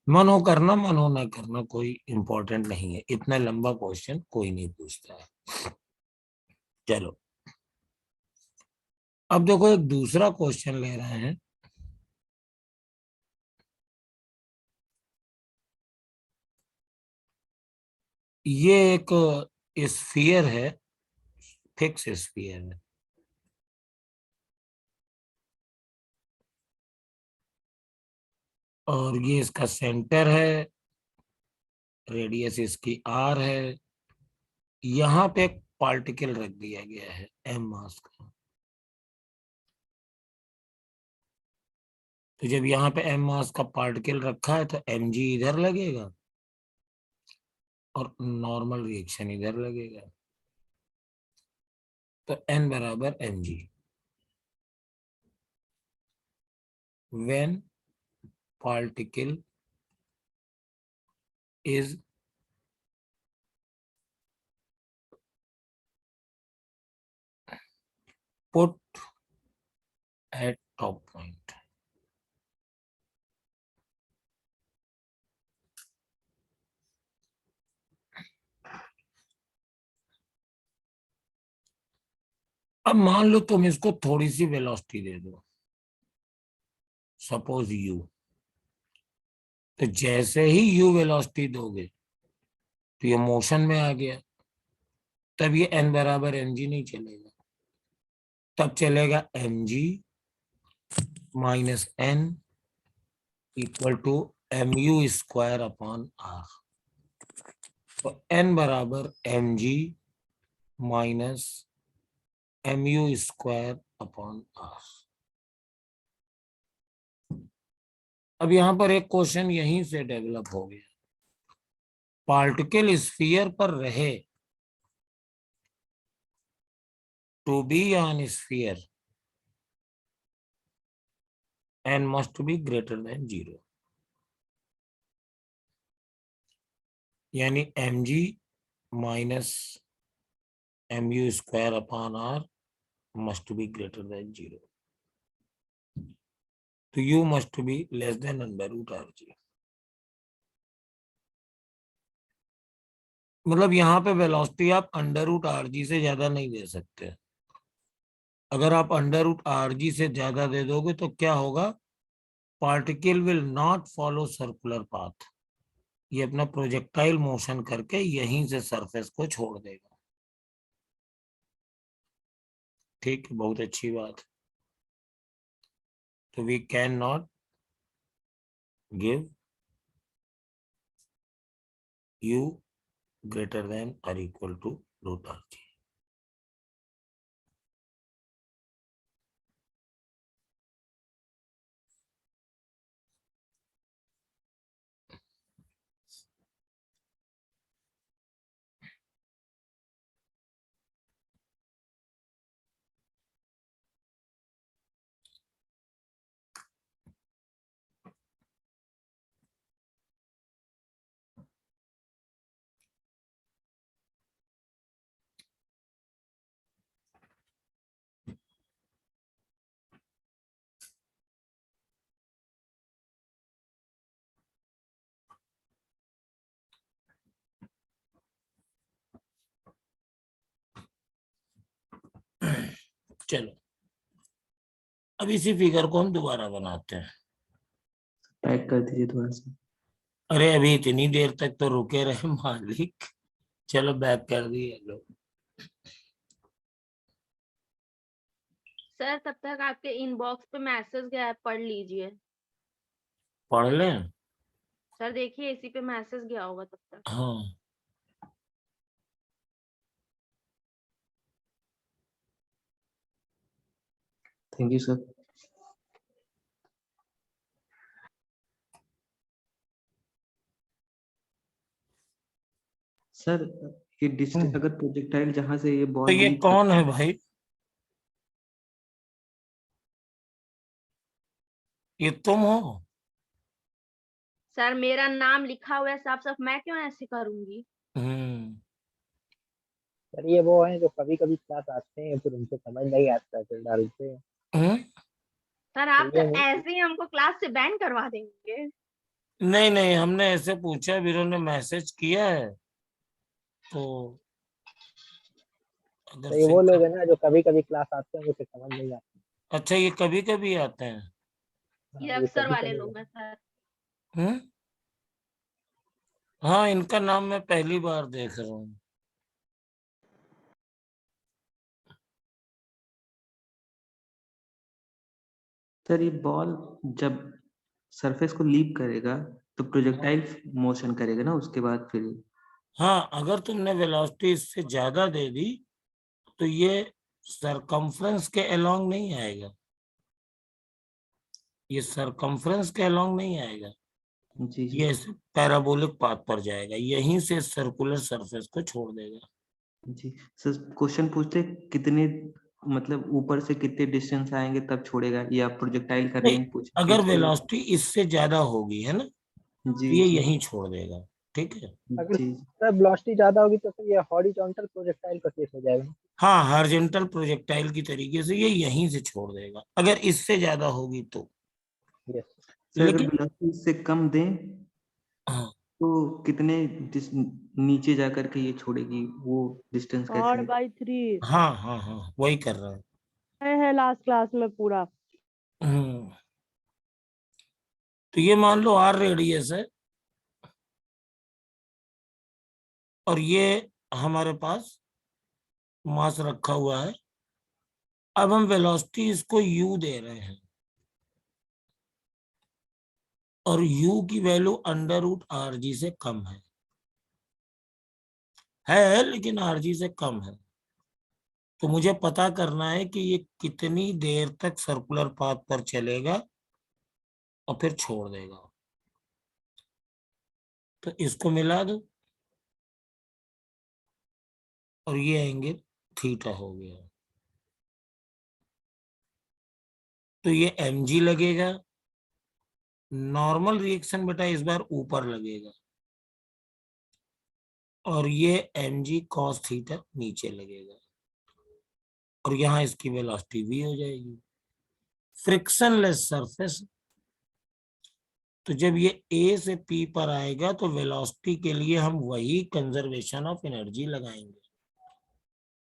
मन हो करना, मन हो ना करना, कोई इंपॉर्टेंट नहीं है, इतना लंबा क्वेश्चन कोई नहीं पूछता है। चलो अब देखो एक दूसरा क्वेश्चन ले रहे हैं। ये एक स्फीयर है, फिक्स स्फीयर है, और ये इसका सेंटर है, रेडियस इसकी r है। यहाँ पे एक पार्टिकल रख दिया गया है m मास का। तो जब यहाँ पे m मास का पार्टिकल रखा है तो mg इधर लगेगा और नॉर्मल रिएक्शन इधर लगेगा, तो n बराबर mg। When particle is put at top point, अब मान लो तुम इसको थोड़ी सी वेलोसिटी दे दो, सपोज u, तो जैसे ही u वेलोसिटी दोगे तो ये मोशन में आ गया, तब ये n बराबर mg नहीं चलेगा, तब चलेगा mg minus n equal to mu² upon r। तो n बराबर mg minus mu² upon r। अब यहां पर एक क्वेश्चन यहीं से डेवलप हो गया, पार्टिकल स्फीयर पर रहे, to be on sphere n must be greater than 0, यानी mg minus mu² upon r must be greater than 0, तो u must be less than under root rg। मतलब यहाँ पे वेलोसिटी आप अंडर रूट rg से ज्यादा नहीं दे सकते। अगर आप अंडर रूट rg से ज्यादा दे दोगे तो क्या होगा, particle will not follow circular path, ये अपना प्रोजेक्टाइल मोशन करके यहीं से सरफेस को छोड़ देगा। ठीक, बहुत अच्छी बात। तो we can not give u greater than और इक्वल टू रूट rg। चलो अब इसी फिगर को हम दोबारा बनाते हैं। पैक कर दीजिए थोड़ा सा। अरे अभी इतनी देर तक तो रुके रहे मालिक। चलो बैक कर दिए लोग। सर तब तक आपके इनबॉक्स पे मैसेज गया है, पढ़ लीजिए। पढ़ लें? सर देखिए इसी पे मैसेज गया होगा तब तक। हाँ थैंक यू सर। सर ये डिस्टेंस अगर प्रोजेक्टाइल जहां से ये तो बॉल ये कौन है भाई? ये तुम हो? सर मेरा नाम लिखा हुआ है साफ साफ, मैं क्यों ऐसे करूंगी? सर ये वो हैं जो कभी कभी क्लास आते हैं फिर उनको समझ नहीं आता फिर डालते हैं। सर आप तो ये वो- ऐसे ही हमको क्लास से बैन करवा देंगे। नहीं नहीं, हमने ऐसे पूछा, वीरों ने मैसेज किया है तो अगर तो ये वो लोग हैं ना जो कभी कभी क्लास आते हैं उनको फिर समझ नहीं आता। अच्छा, ये कभी कभी आते हैं। ये हाँ, अक्सर वाले कभी-कभी लोग हैं सर। हम्म, हाँ, इनका नाम मैं पहली बार देख रहा हूँ। सर ये बॉल जब सरफेस को लीव करेगा तो प्रोजेक्टाइल मोशन करेगा ना, उसके बाद फिर हाँ, अगर तुमने वेलोसिटी इससे ज्यादा दे दी तो ये सरकमफ्रेंस के अलोंग नहीं आएगा, ये सरकमफ्रेंस के अलोंग नहीं आएगा, जी जी ये पैराबोलिक पाथ पर जाएगा, यहीं से सर्कुलर सरफेस को छोड़ देगा। जी। सर क्वेश्चन पूछते कितने मतलब ऊपर से कितने डिस्टेंस आएंगे तब छोड़ेगा, या प्रोजेक्टाइल का नहीं, रेंज पूछ अगर वेलोसिटी इससे ज्यादा होगी है ना, जी तो ये जी यहीं छोड़ देगा। ठीक है? अगर जी सर वेलोसिटी ज्यादा होगी तो फिर ये हॉरिजॉन्टल प्रोजेक्टाइल का केस हो जाएगा। हाँ, हॉरिजॉन्टल प्रोजेक्टाइल की तरीके से ये यहीं से छोड़ देगा अगर इससे ज्यादा होगी तो। यस। सर अगर लेकिन वेलोसिटी से कम दें हाँ, तो कितने नीचे जा करके ये छोड़ेगी, वो डिस्टेंस कैसे है? 4/3 हाँ हाँ हाँ, वही कर रहा है लास्ट क्लास में पूरा। है। तो ये मान लो आर रेडियस है और ये हमारे पास मास रखा हुआ है। अब हम वेलोसिटी इसको u दे रहे हैं और u की वैल्यू √rg से कम है लेकिन rg से कम है। तो मुझे पता करना है कि ये कितनी देर तक सर्कुलर पाथ पर चलेगा और फिर छोड़ देगा। तो इसको मिला दो और ये एंगल थीटा हो गया। तो ये mg लगेगा, नॉर्मल रिएक्शन बेटा इस बार ऊपर लगेगा, और ये mg cos थीटा नीचे लगेगा, और यहां इसकी वेलोसिटी v हो जाएगी। फ्रिक्शनलेस सरफेस, तो जब ये A से P पर आएगा तो वेलोसिटी के लिए हम वही कंजर्वेशन ऑफ एनर्जी लगाएंगे,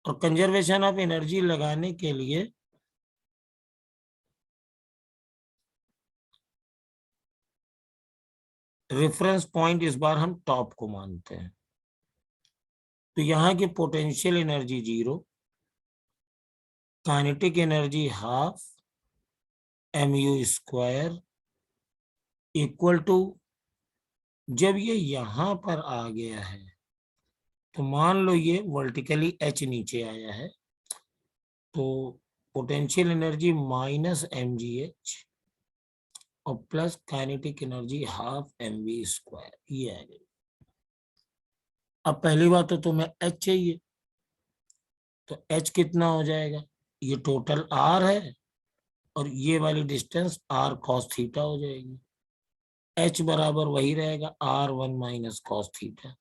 और कंजर्वेशन ऑफ एनर्जी लगाने के लिए रेफरेंस पॉइंट इस बार हम टॉप को मानते हैं। तो यहाँ की potential energy 0, kinetic energy half mu² equal to, जब ये यहां पर आ गया है तो मान लो ये वर्टिकली h नीचे आया है, तो पोटेंशियल एनर्जी -mgh और प्लस काइनेटिक एनर्जी ½ mv², ये आ गई। अब पहली बात तो तुम्हें h चाहिए, तो h कितना हो जाएगा, ये टोटल r है और ये वाली डिस्टेंस r cos थीटा हो जाएगी। h बराबर वही रहेगा r1 - cos थीटा,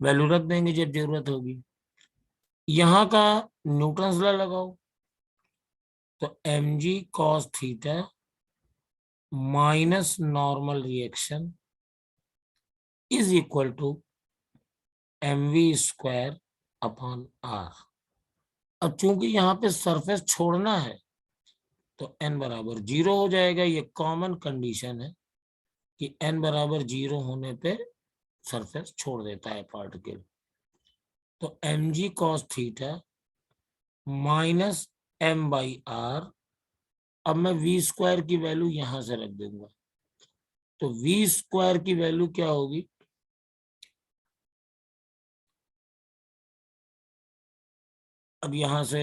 वैल्यू रख देंगे जब जरूरत होगी। यहाँ का न्यूटन्स लॉ लगाओ, तो mg cos theta minus normal reaction is equal to mv² upon r। अब चूंकि यहाँ पे सरफेस छोड़ना है तो n बराबर 0 हो जाएगा। ये कॉमन कंडीशन है कि n बराबर 0 होने पे सरफेस छोड़ देता है पार्टिकल। तो mg cos theta minus m/r। अब मैं v स्क्वायर की वैल्यू यहां से रख दूंगा, तो v स्क्वायर की वैल्यू क्या होगी, अब यहां से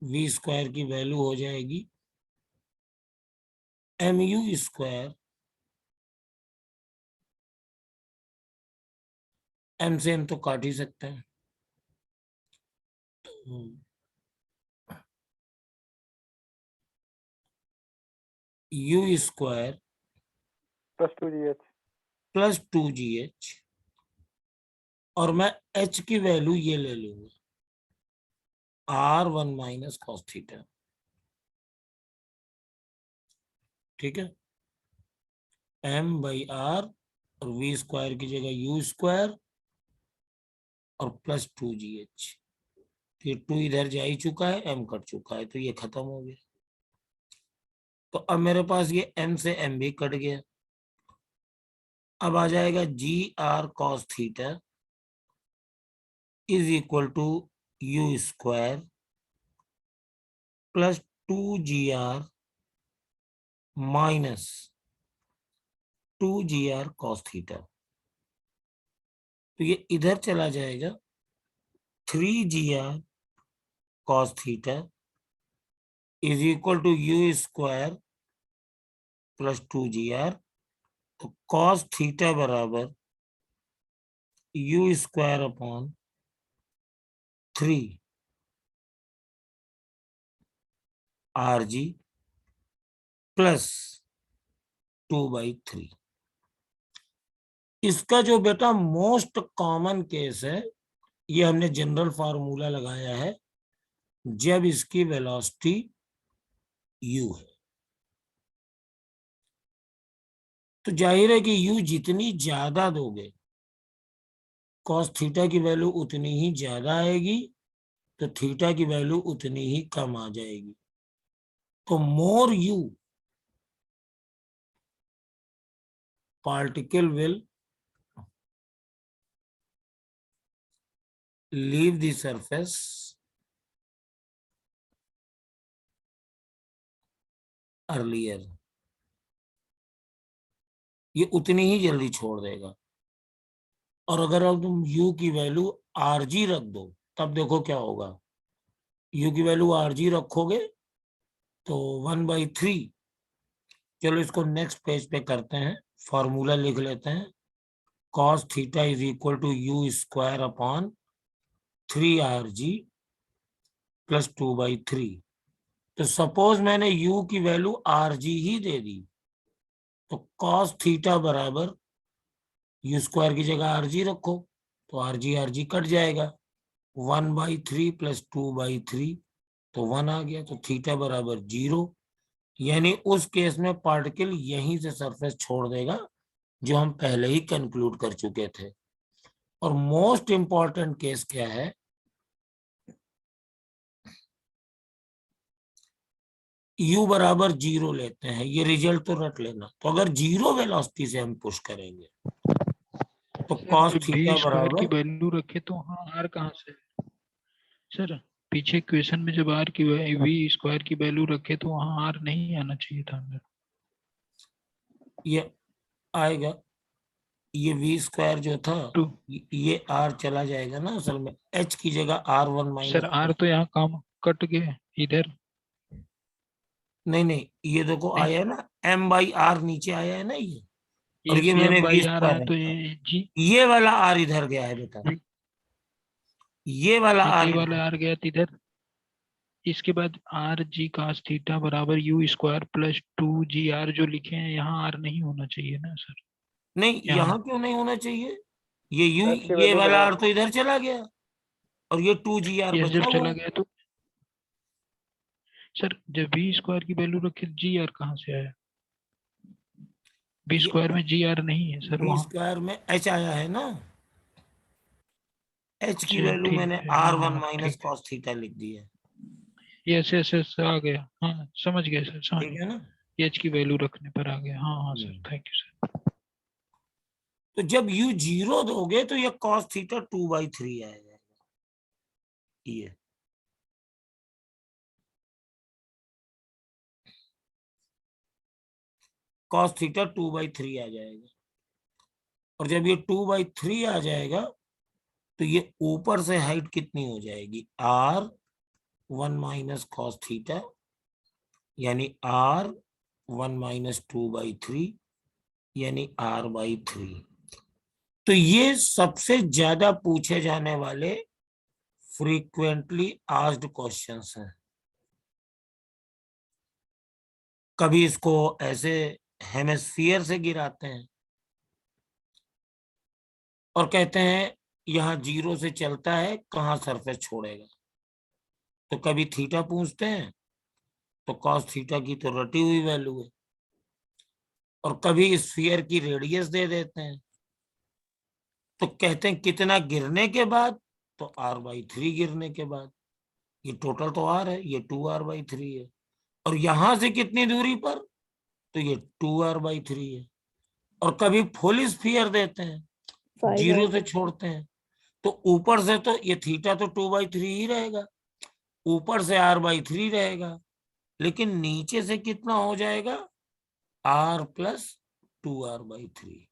v स्क्वायर की वैल्यू हो जाएगी mu स्क्वायर, m से m तो काट ही सकते हैं, u square +2GH। Plus 2gh, और मैं h की वैल्यू ये ले लूंगा r1 माइनस कॉस थीटा। ठीक है, m/r और v स्क्वायर की जगह u स्क्वायर और प्लस 2gh। ये 2 इधर जा ही चुका है, m कट चुका है, तो ये खत्म हो गया। तो अब मेरे पास ये m से m भी कट गया। अब आ जाएगा gr cos theta is equal to u square plus 2gr minus 2gr cos theta. तो ये इधर चला जाएगा 3gr cos theta is equal to u square plus 2gr। तो cos थीटा बराबर u square upon 3 rg plus 2/3। इसका जो बेटा मोस्ट कॉमन केस है, ये हमने जनरल फार्मूला लगाया है जब इसकी वेलोसिटी u है। तो जाहिर है कि u जितनी ज्यादा दोगे cos थीटा की वैल्यू उतनी ही ज्यादा आएगी, तो थीटा की वैल्यू उतनी ही कम आ जाएगी। तो मोर u particle will leave the surface earlier, ये उतनी ही जल्दी छोड़ देगा। और अगर अब तुम u की वैल्यू rg रख दो, तब देखो क्या होगा। u की वैल्यू rg रखोगे तो 1/3। चलो इसको नेक्स्ट पेज पे करते हैं, फॉर्मूला लिख लेते हैं। cos theta is equal to u square upon 3rg plus 2/3। तो सपोज मैंने u की वैल्यू rg ही दे दी, तो cos थीटा बराबर u स्क्वायर की जगह rg रखो, तो rg कट जाएगा। 1/3 प्लस 2/3 तो 1 आ गया, तो थीटा बराबर 0। यानी उस केस में पार्टिकल यहीं से सरफेस छोड़ देगा, जो हम पहले ही कंक्लूड कर चुके थे। और मोस्ट इंपॉर्टेंट केस क्या है, u बराबर 0 लेते हैं, ये रिजल्ट तो रट लेना। तो अगर 0 वेलोसिटी से हम पुश करेंगे तो cos थीटा v स्क्वायर की बराबर, वैल्यू रखे तो हाँ r कहाँ से सर, पीछे क्वेश्चन में जब r की v स्क्वायर की वैल्यू रखे तो वहाँ r नहीं आना चाहिए था अंदर। ये आएगा, ये v स्क्वायर जो था ये r चला जाएगा ना, असल में h की जगह r1 माइनस। सर r तो यहाँ काम कट गया इधर। नहीं, ये देखो आया ना m/r, नीचे आया है ना ये, और ये ये मैंने v m/r स्क्वायर है तो ये g, ये वाला r इधर गया है बेटा, ये वाला r ये वाला r गया इधर। इसके बाद rg cos थीटा बराबर u स्क्वायर प्लस 2gr जो लिखे हैं, यहाँ r नहीं होना चाहिए ना सर। नहीं, यहाँ क्यों नहीं होना चाहिए, ये u, अच्छी ये वैल्यू वाला लगा। r तो इधर चला गया और ये 2gr ये बचा जब हुआ चला है। गया तो सर जब v स्क्वायर की वैल्यू रखे gr कहाँ से आया? v स्क्वायर में gr नहीं है सर v वहाँ। स्क्वायर में h आया है ना, h की अच्छा वैल्यू ठीक मैंने है, हाँ r1 हाँ माइनस ठीक है, कॉस थीटा लिख दी है। यस यस यस आ गया, हाँ समझ गए सर, समझ ठीक है ना। h की वैल्यू रखने पर आ गया। हाँ हाँ सर, थैंक यू सर। तो जब u 0 दोगे तो ये cos थीटा 2/3 आ जाएगा। ये cos थीटा 2/3 आ जाएगा। और जब ये 2/3 आ जाएगा तो ये ऊपर से हाइट कितनी हो जाएगी, r1 माइनस cos थीटा, यानी r1 माइनस 2/3 यानी r/3। तो ये सबसे ज्यादा पूछे जाने वाले फ्रीक्वेंटली आस्क्ड क्वेश्चंस हैं। कभी इसको ऐसे हेमिस्फीयर से गिराते हैं और कहते हैं यहां 0 से चलता है, कहां सरफेस छोड़ेगा। तो कभी थीटा पूछते हैं तो cos थीटा की तो रटी हुई वैल्यू है, और कभी स्फीयर की रेडियस दे देते हैं तो कहते हैं कितना गिरने के बाद, तो r/3 गिरने के बाद। ये टोटल तो r है, ये 2r/3 है। और यहां से कितनी दूरी पर, तो ये 2r/3 है। और कभी फुल स्फीयर देते हैं, 0 से छोड़ते हैं, तो ऊपर से तो ये थीटा तो 2/3 ही रहेगा, ऊपर से r/3 रहेगा, लेकिन नीचे से कितना हो जाएगा, r + 2r/3,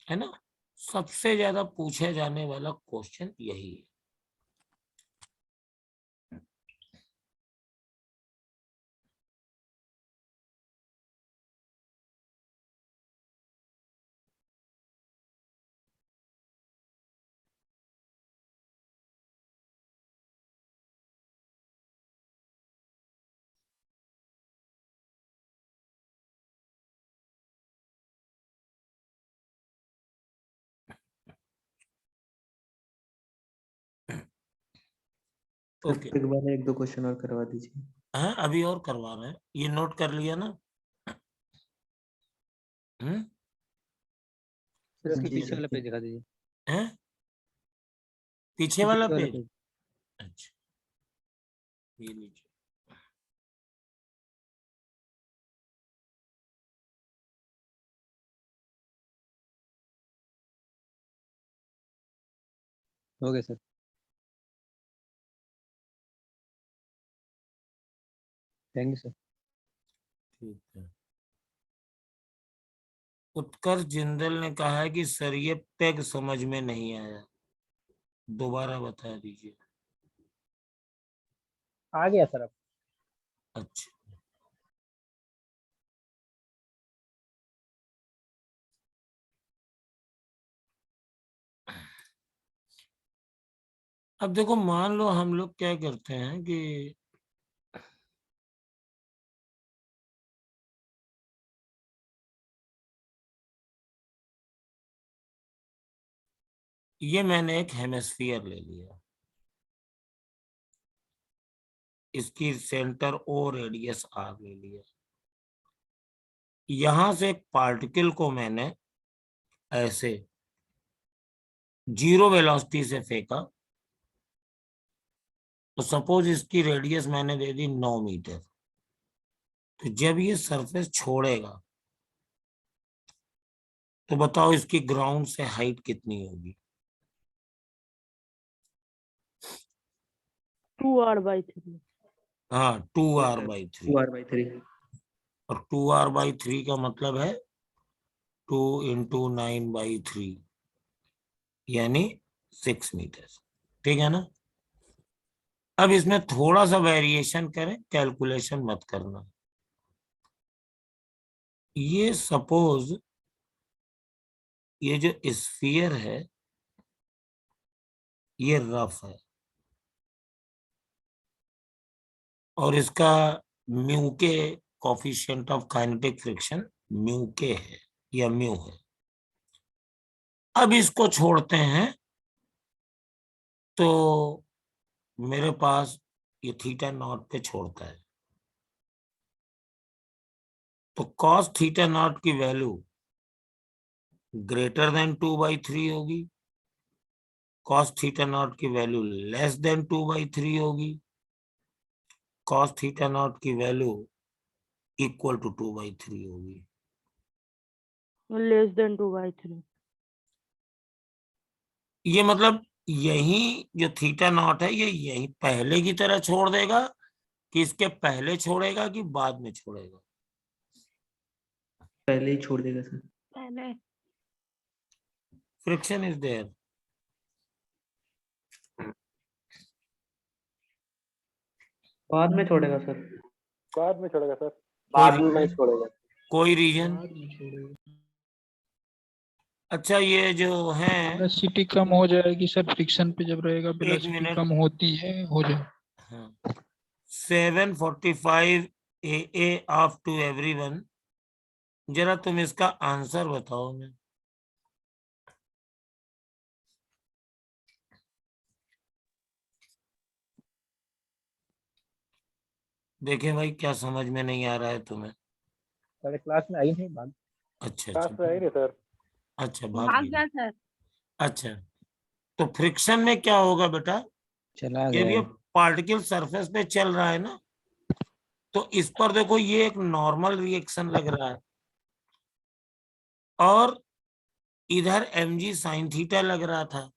है ना। सबसे ज्यादा पूछे जाने वाला क्वेश्चन यही है। ओके, एक बार 1-2 क्वेश्चन और करवा दीजिए। हाँ अभी और करवा रहे हैं, ये नोट कर लिया ना। सर इसके जी, पीछे वाला देखिए। पेज दिखा दीजिए। हैं? पीछे वाला पेज, अच्छा ये लीजिए। हो गया सर, थैंक यू सर। ठीक है। उत्कर्ष जिंदल ने कहा है कि सर ये पेग समझ में नहीं आया, दोबारा बता दीजिए। आ गया सर अब। अच्छा, अब देखो मान लो हम लोग क्या करते हैं कि ये मैंने एक हेमिस्फीयर ले लिया, इसकी सेंटर ओ रेडियस आर ले लिया, यहां से एक पार्टिकल को मैंने ऐसे 0 वेलोसिटी से फेंका, तो सपोज इसकी रेडियस मैंने दे दी 9 मीटर। तो जब ये सरफेस छोड़ेगा तो बताओ इसकी ग्राउंड से हाइट कितनी होगी। 2r/3। हाँ 2r/3, 2r/3। और 2r/3 का मतलब है 2 × 9/3 यानी 6 मीटर, ठीक है ना। अब इसमें थोड़ा सा वेरिएशन करें, कैलकुलेशन मत करना। ये सपोज ये जो स्फीयर है ये रफ है, और इसका म्यू के coefficient of kinetic friction mu के है या म्यू है। अब इसको छोड़ते हैं तो मेरे पास ये थीटा नॉट पे छोड़ता है, तो cos थीटा नॉट की वैल्यू ग्रेटर देन 2/3 होगी, cos थीटा नॉट की वैल्यू लेस देन 2/3 होगी, cos थीटा नॉट की वैल्यू इक्वल टू 2/3 होगी। Less than 2/3। ये मतलब यही जो थीटा नॉट है ये यही पहले की तरह छोड़ देगा कि इसके पहले छोड़ेगा कि बाद में छोड़ेगा? पहले ही छोड़ देगा सर। पहले फ्रिक्शन इज देयर। बाद में छोड़ेगा सर। बाद में छोड़ेगा सर। बाद में छोड़ेगा। कोई रीजन? अच्छा ये जो है वेलोसिटी कम हो जाएगी सर, फ्रिक्शन पे जब रहेगा वेलोसिटी मिनट। कम होती है, हो जाए। हाँ, 745 AA ऑफ टू एवरीवन। जरा तुम इसका आंसर बताओ मैं। देखें भाई क्या समझ में नहीं आ रहा है तुम्हें? सारे क्लास में आई नहीं बात। अच्छा क्लास में आई नहीं सर। अच्छा भाग भाग गई। गया सर। अच्छा तो फ्रिक्शन में क्या होगा बेटा? चला ये भी गया। पार्टिकल सरफेस पे चल रहा है ना, तो इस पर देखो ये एक नॉर्मल रिएक्शन लग रहा है और इधर mg sin थीटा लग रहा था।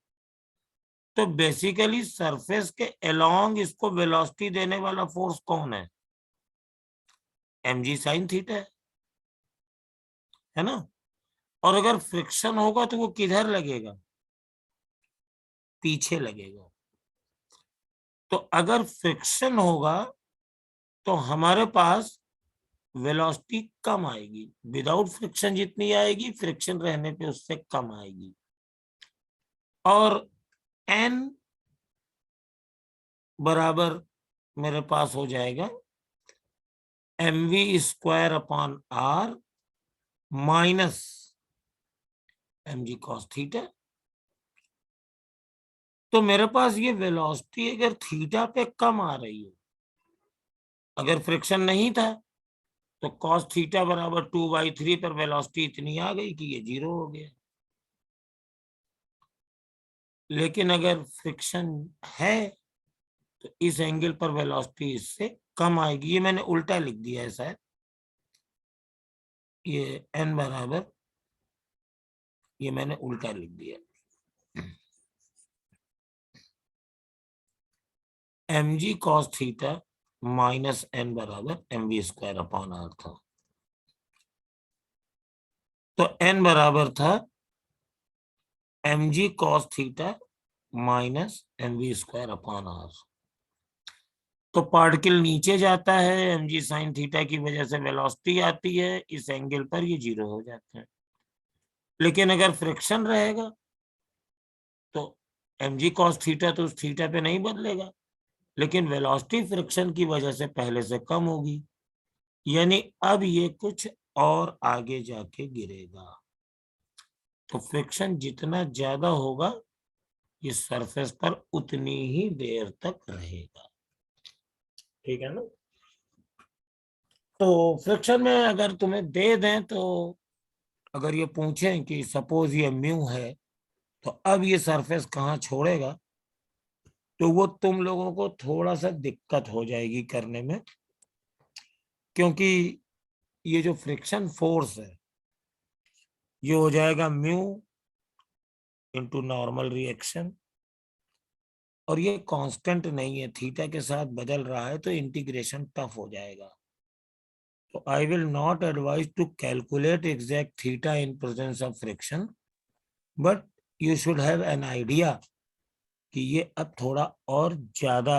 तो बेसिकली सरफेस के अलोंग इसको वेलोसिटी देने वाला फोर्स कौन है? mg sin थीटा है ना। और अगर फ्रिक्शन होगा तो वो किधर लगेगा? पीछे लगेगा। तो अगर फ्रिक्शन होगा तो हमारे पास वेलोसिटी कम आएगी। विदाउट फ्रिक्शन जितनी आएगी फ्रिक्शन रहने पे उससे कम आएगी। और n बराबर मेरे पास हो जाएगा mv² upon r minus mg cos theta. तो मेरे पास ये वेलोसिटी अगर थीटा पे कम आ रही है, अगर फ्रिक्शन नहीं था तो cos थीटा बराबर 2/3 पर वेलोसिटी इतनी आ गई कि ये 0 हो गया। लेकिन अगर फ्रिक्शन है तो इस एंगल पर वेलोसिटी इससे कम आएगी। ये मैंने उल्टा लिख दिया है शायद। ये n बराबर, ये मैंने उल्टा लिख दिया। mg cos theta minus n बराबर mv² अपॉन r था। तो n बराबर था mg cos theta minus mv² upon r। तो पार्टिकल नीचे जाता है, mg sin थीटा की वजह से वेलोसिटी आती है, इस एंगल पर ये 0 हो जाता है। लेकिन अगर फ्रिक्शन रहेगा तो mg cos थीटा तो उस थीटा पे नहीं बदलेगा, लेकिन वेलोसिटी फ्रिक्शन की वजह से पहले से कम होगी, यानी अब ये कुछ और आगे जाके गिरेगा। तो फ्रिक्शन जितना ज्यादा होगा ये सरफेस पर उतनी ही देर तक रहेगा। ठीक है ना। तो फ्रिक्शन में अगर तुम्हें दे दें तो अगर ये पूछें कि सपोज ये म्यू है तो अब ये सरफेस कहाँ छोड़ेगा, तो वो तुम लोगों को थोड़ा सा दिक्कत हो जाएगी करने में, क्योंकि ये जो फ्रिक्शन फोर्स है ये हो जाएगा म्यू इंटू नॉर्मल रिएक्शन, और ये कांस्टेंट नहीं है, थीटा के साथ बदल रहा है, तो इंटीग्रेशन टफ हो जाएगा। तो I will not advise to calculate exact theta in presence of friction, but you should have an idea कि ये अब थोड़ा और ज्यादा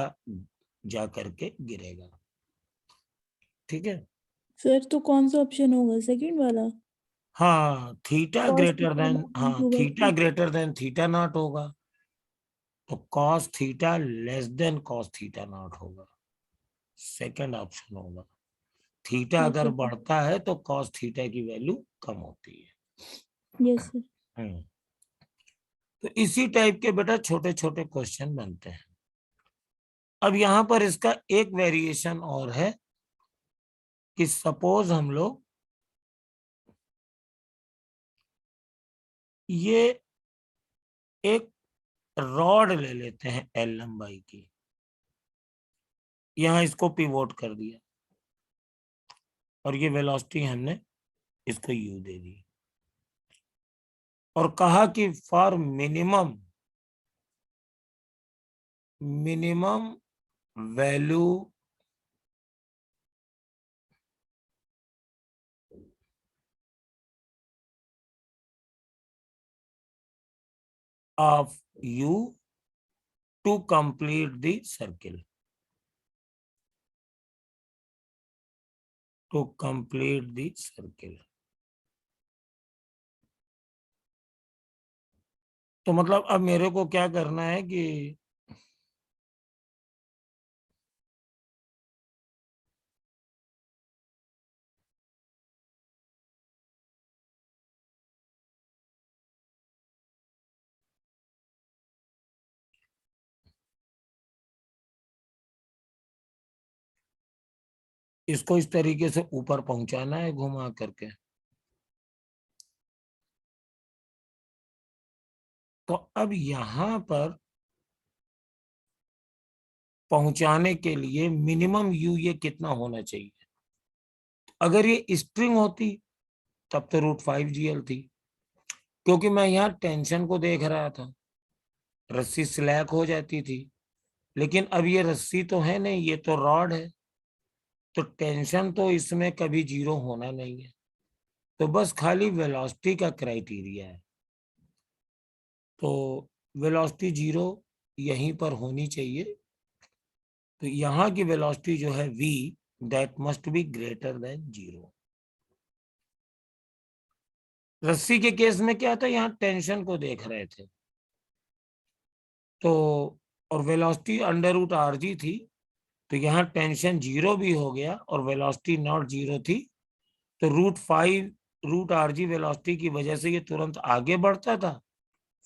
जा करके गिरेगा। ठीक है सर तो कौन सा ऑप्शन होगा, सेकंड वाला? हाँ, theta Cos greater theta than, हाँ होगा। Theta greater than theta not होगा तो cos theta less than cos theta not होगा, सेकंड ऑप्शन होगा। थीटा अगर ओके बढ़ता है तो cos थीटा की वैल्यू कम होती है। Yes sir. तो इसी टाइप के बेटा छोटे छोटे क्वेश्चन बनते हैं। अब यहां पर इसका एक वेरिएशन और है कि सपोज हम लोग ये एक रॉड ले लेते हैं L लंबाई की, यहां इसको पिवोट कर दिया और ये वेलोसिटी हमने इसको u दे दी और कहा कि for minimum minimum value of U to complete the circle. To complete the circle. तो मतलब अब मेरे को क्या करना है कि इसको इस तरीके से ऊपर पहुंचाना है घुमा करके। तो अब यहां पर पहुंचाने के लिए मिनिमम यू ये कितना होना चाहिए? अगर ये स्ट्रिंग होती तब तो √5GL थी, क्योंकि मैं यहाँ टेंशन को देख रहा था, रस्सी स्लैक हो जाती थी। लेकिन अब ये रस्सी तो है नहीं, ये तो रॉड है, तो टेंशन तो इसमें कभी 0 होना नहीं है, तो बस खाली वेलोसिटी का क्राइटेरिया है। तो वेलोसिटी 0 यहीं पर होनी चाहिए। तो यहाँ की वेलोसिटी जो है v, that must be greater than 0। रस्सी के केस में क्या था, यहाँ टेंशन को देख रहे थे, तो और वेलोसिटी √RG थी, तो यहाँ टेंशन 0 भी हो गया और वेलोसिटी नॉट 0 थी, तो √RG वेलोसिटी की वजह से ये तुरंत आगे बढ़ता था,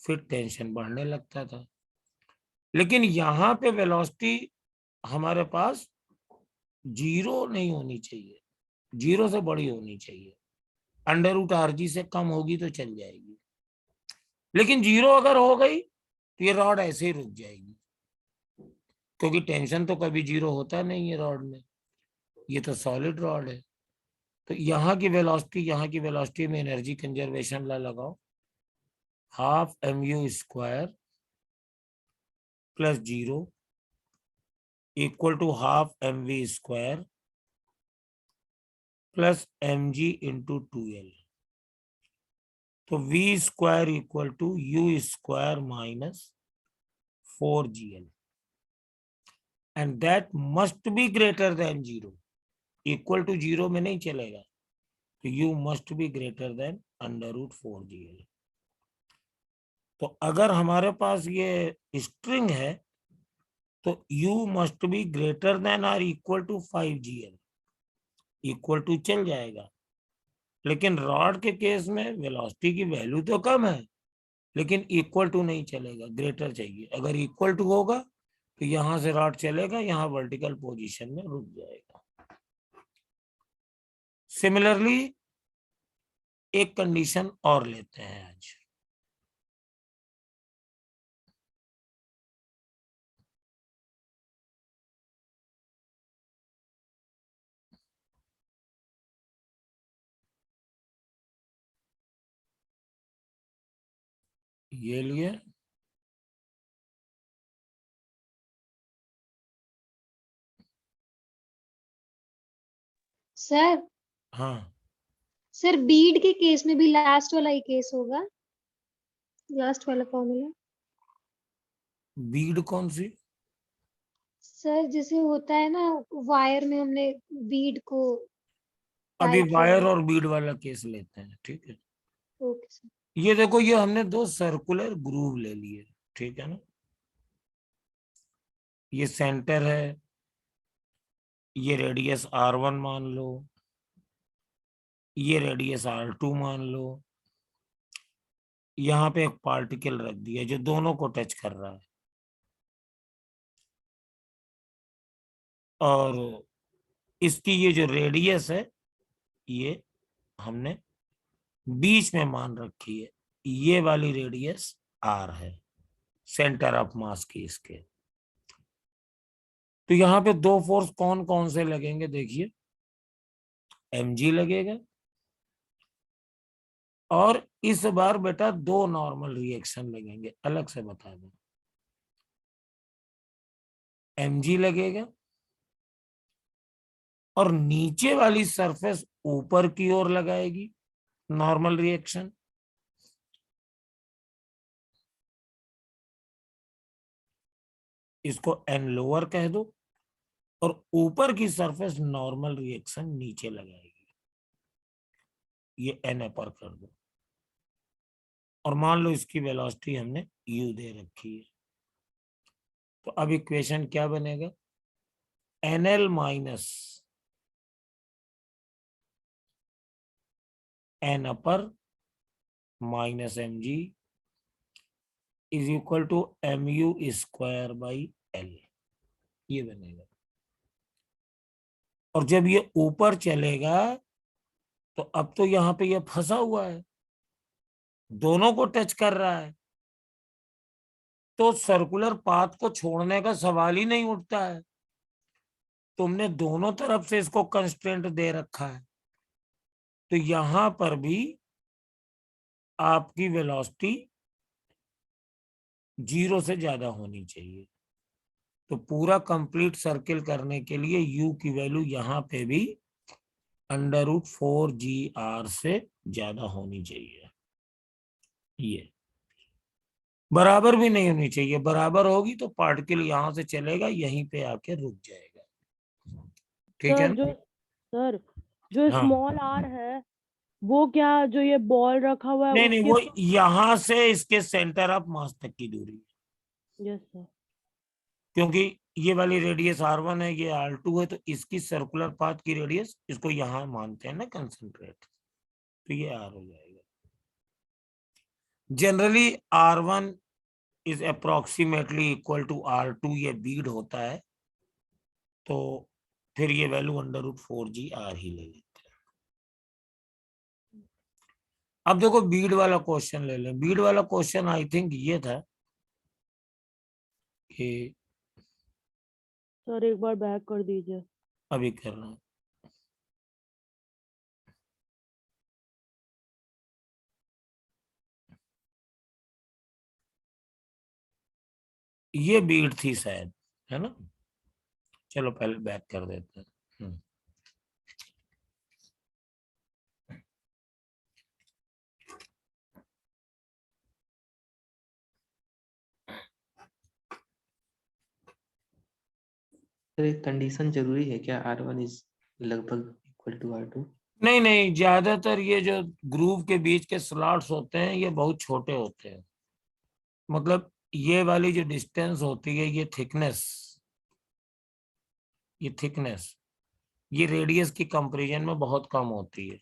फिर टेंशन बढ़ने लगता था। लेकिन यहाँ पे वेलोसिटी हमारे पास 0 नहीं होनी चाहिए, 0 से बड़ी होनी चाहिए। √RG से कम होगी तो चल जाएगी, लेकिन 0 अगर हो गई तो ये रॉड ऐसे ही रुक जाएगी, क्योंकि टेंशन तो कभी 0 होता नहीं है रॉड में, ये तो सॉलिड रॉड है। तो यहाँ की वेलोसिटी में एनर्जी कंजर्वेशन ला लगाओ, ½ mu² + 0 = ½ mv² + mg × 2l। तो v² = u² - 4gl, and that must be greater than 0। Equal to 0 में नहीं चलेगा, तो u must be greater than √4gl। तो अगर हमारे पास ये स्ट्रिंग है तो u must be greater than or equal to 5gl, equal to चल जाएगा। लेकिन रॉड के केस में वेलोसिटी की वैल्यू तो कम है, लेकिन इक्वल टू नहीं चलेगा, ग्रेटर चाहिए। अगर इक्वल टू होगा तो यहां से रॉड चलेगा, यहाँ वर्टिकल पोजीशन में रुक जाएगा। सिमिलरली एक कंडीशन और लेते हैं आज। ये लिए सर हाँ, सर बीड के केस में भी लास्ट वाला ही केस होगा, लास्ट वाला फॉर्मूला। बीड कौन सी? सर जैसे होता है ना, वायर में हमने बीड को अभी टाई किया वायर है। और बीड वाला केस लेते हैं, ठीक है। Okay sir. ये देखो, ये हमने 2 सर्कुलर ग्रूव ले लिए, ठीक है ना। ये सेंटर है, ये रेडियस R1 मान लो, ये रेडियस R2 मान लो। यहाँ पे एक पार्टिकल रख दिया जो दोनों को टच कर रहा है, और इसकी ये जो रेडियस है ये हमने बीच में मान रखी है, ये वाली रेडियस R है, सेंटर ऑफ मास की इसके। तो यहाँ पे 2 फोर्स कौन कौन से लगेंगे देखिए, mg लगेगा, और इस बार बेटा 2 नॉर्मल रिएक्शन लगेंगे, अलग से बता दूं। mg लगेगा और नीचे वाली सरफेस ऊपर की ओर लगाएगी नॉर्मल रिएक्शन। इसको n लोअर कह दो और ऊपर की सरफेस नॉर्मल रिएक्शन नीचे लगाएगी, ये n अपर कर दो और मान लो इसकी वेलोसिटी हमने u दे रखी है। तो अब इक्वेशन क्या बनेगा, nl minus n upper minus mg is equal to mu square by l, ये बनेगा। और जब ये ऊपर चलेगा तो अब तो यहां पे ये फंसा हुआ है, दोनों को टच कर रहा है, तो सर्कुलर पाथ को छोड़ने का सवाल ही नहीं उठता है। तुमने दोनों तरफ से इसको कंस्ट्रेंट दे रखा है, तो यहां पर भी आपकी वेलोसिटी 0 से ज्यादा होनी चाहिए। तो पूरा कंप्लीट सर्किल करने के लिए u की वैल्यू यहां पे भी √4gr से ज्यादा होनी चाहिए। ये बराबर भी नहीं होनी चाहिए, बराबर होगी तो पार्टिकल यहां से चलेगा, यहीं पे आके रुक जाएगा। ठीक है ना? सर जो हाँ। स्मॉल r है वो क्या, जो ये बॉल रखा हुआ है नहीं, वो यहां से इसके सेंटर ऑफ मास तक की दूरी है। Yes sir. क्योंकि ये वाली रेडियस r1 है, ये r2 है, तो इसकी सर्कुलर पाथ की रेडियस, इसको यहां मानते हैं ना कंसंट्रेट, तो ये r हो जाएगा। Generally r1 is approximately equal to r2, ये बीड होता है, तो फिर ये वैल्यू √4gr ही ले लेते हैं। अब देखो बीड वाला क्वेश्चन ले लें। बीड वाला क्वेश्चन आई थिंक ये था कि, सर एक बार बैक कर दीजिए। अभी कर रहा हूं। ये बीड थी शायद, है ना? चलो पहले बैक कर देते हैं। सर एक कंडीशन जरूरी है क्या, R1 इज लगभग इक्वल टू R2? नहीं नहीं, ज्यादातर ये जो ग्रूव के बीच के स्लॉट्स होते हैं ये बहुत छोटे होते हैं। मतलब ये वाली जो डिस्टेंस होती है, ये थिकनेस ये रेडियस की कंपैरिजन में बहुत कम होती है,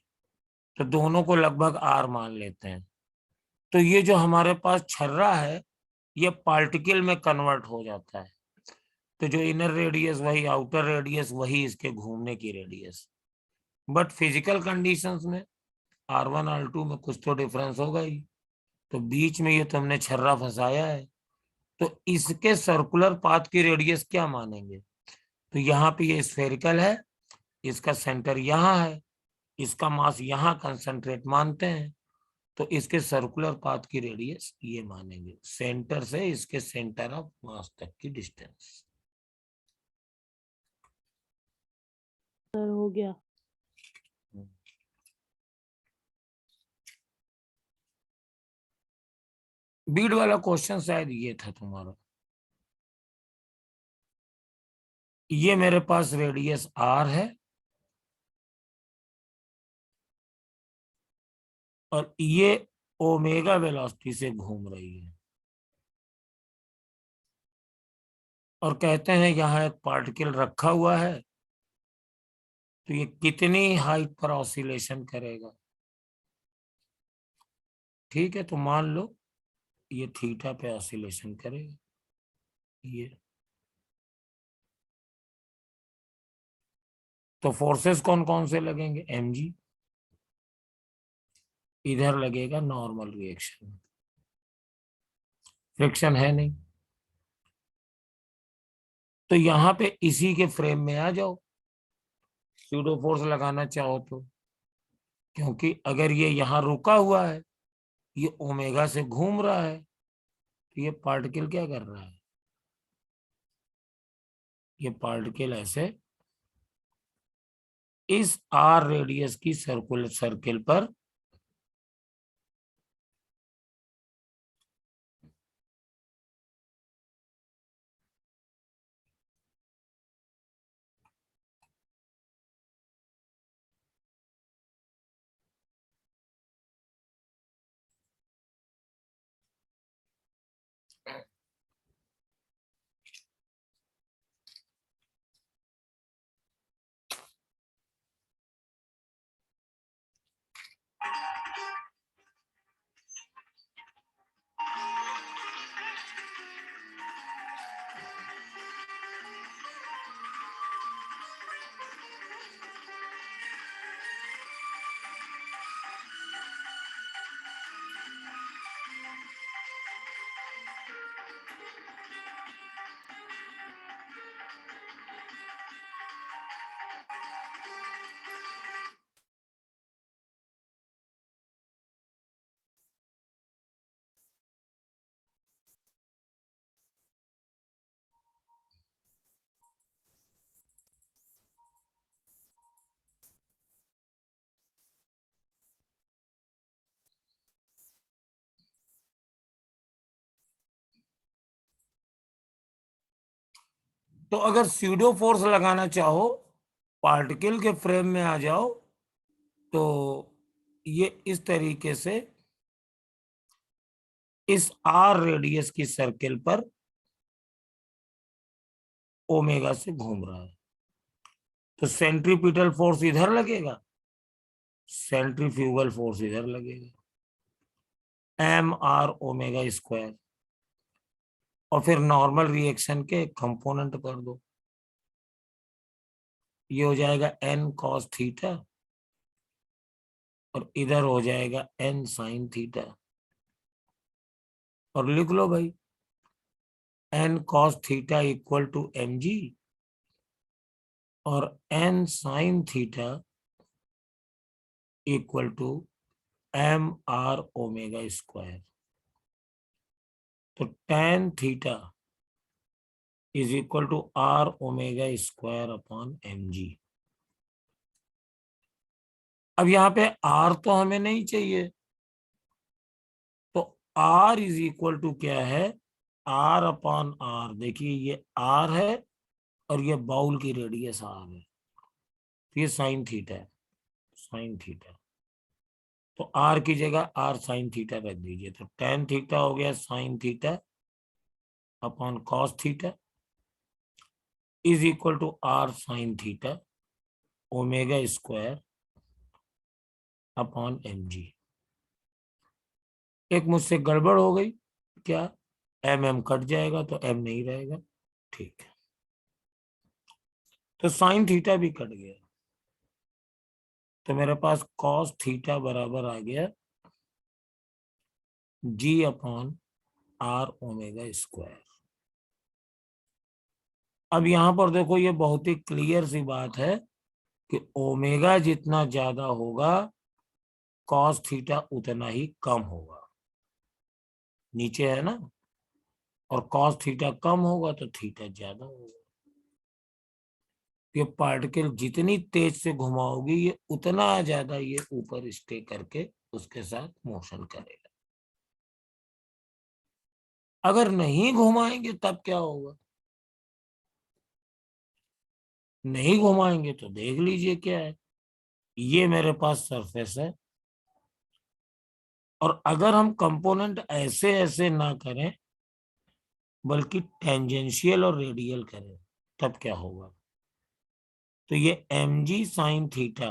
तो दोनों को लगभग r मान लेते हैं। तो ये जो हमारे पास छर्रा है ये पार्टिकल में कन्वर्ट हो जाता है, तो जो इनर रेडियस वही, आउटर रेडियस वही, इसके घूमने की रेडियस। बट फिजिकल कंडीशंस में r1 r2 में कुछ तो डिफरेंस होगा ही, तो बीच में ये तुमने छर्रा फंसाया है, तो इसके सर्कुलर पाथ की रेडियस क्या मानेंगे? तो यहाँ पे ये स्फेरिकल है, इसका सेंटर यहाँ है, इसका मास यहाँ कंसंट्रेट मानते हैं, तो इसके सर्कुलर पाथ की रेडियस ये मानेंगे, सेंटर से इसके सेंटर ऑफ मास तक की डिस्टेंस। सर हो गया। बीड वाला क्वेश्चन शायद ये था तुम्हारा। ये मेरे पास रेडियस r है और ये ओमेगा वेलोसिटी से घूम रही है, और कहते हैं यहाँ एक पार्टिकल रखा हुआ है, तो ये कितनी हाइट पर ऑसिलेशन करेगा। ठीक है, तो मान लो ये थीटा पे ऑसिलेशन करेगा। ये तो फोर्सेस कौन कौन से लगेंगे? mg, इधर लगेगा नॉर्मल रिएक्शन, फ्रिक्शन है नहीं, तो यहाँ पे इसी के फ्रेम में आ जाओ, स्यूडो फोर्स लगाना चाहो तो, क्योंकि अगर ये यहाँ रुका हुआ है, ये ओमेगा से घूम रहा है, तो ये पार्टिकल क्या कर रहा है? ये पार्टिकल ऐसे इस आर रेडियस की सर्किल पर तो अगर स्यूडो फोर्स लगाना चाहो, पार्टिकल के फ्रेम में आ जाओ, तो ये इस तरीके से इस आर रेडियस की सर्किल पर ओमेगा से घूम रहा है, तो सेंट्रीपिटल फोर्स इधर लगेगा, सेंट्रीफ्यूगल फोर्स इधर लगेगा, एम आर ओमेगा स्क्वायर, और फिर नॉर्मल रिएक्शन के कंपोनेंट कर दो, ये हो जाएगा n cos थीटा और इधर हो जाएगा n sin थीटा, और लिख लो भाई n cos theta equal to mg और n sin theta equal to m r omega square. तो tan theta is equal to r omega square upon mg। अब यहाँ पे r तो हमें नहीं चाहिए, तो r इज इक्वल टू क्या है, r अपॉन r। देखिए ये r है और ये बाउल की रेडियस r है, तो ये साइन थीटा है, साइन थीटा। तो r की जगह r साइन थीटा रख दीजिए, तो tan थीटा हो गया sine theta upon cos theta is equal to r sine theta omega square upon mg। एक मुझसे गड़बड़ हो गई क्या, mm कट जाएगा तो m नहीं रहेगा, ठीक है। तो साइन थीटा भी कट गया, तो मेरे पास कॉस थीटा बराबर आ गया g upon r omega square. अब यहां पर देखो ये बहुत ही क्लियर सी बात है कि ओमेगा जितना ज्यादा होगा कॉस थीटा उतना ही कम होगा, नीचे है ना, और कॉस थीटा कम होगा तो थीटा ज्यादा होगा। ये पार्टिकल जितनी तेज से घुमाओगी ये उतना ज्यादा ये ऊपर स्टे करके उसके साथ मोशन करेगा। अगर नहीं घुमाएंगे तब क्या होगा, नहीं घुमाएंगे तो देख लीजिए क्या है, ये मेरे पास सरफेस है, और अगर हम कंपोनेंट ऐसे ऐसे ना करें बल्कि टेंजेंशियल और रेडियल करें तब क्या होगा, तो ये mg sine theta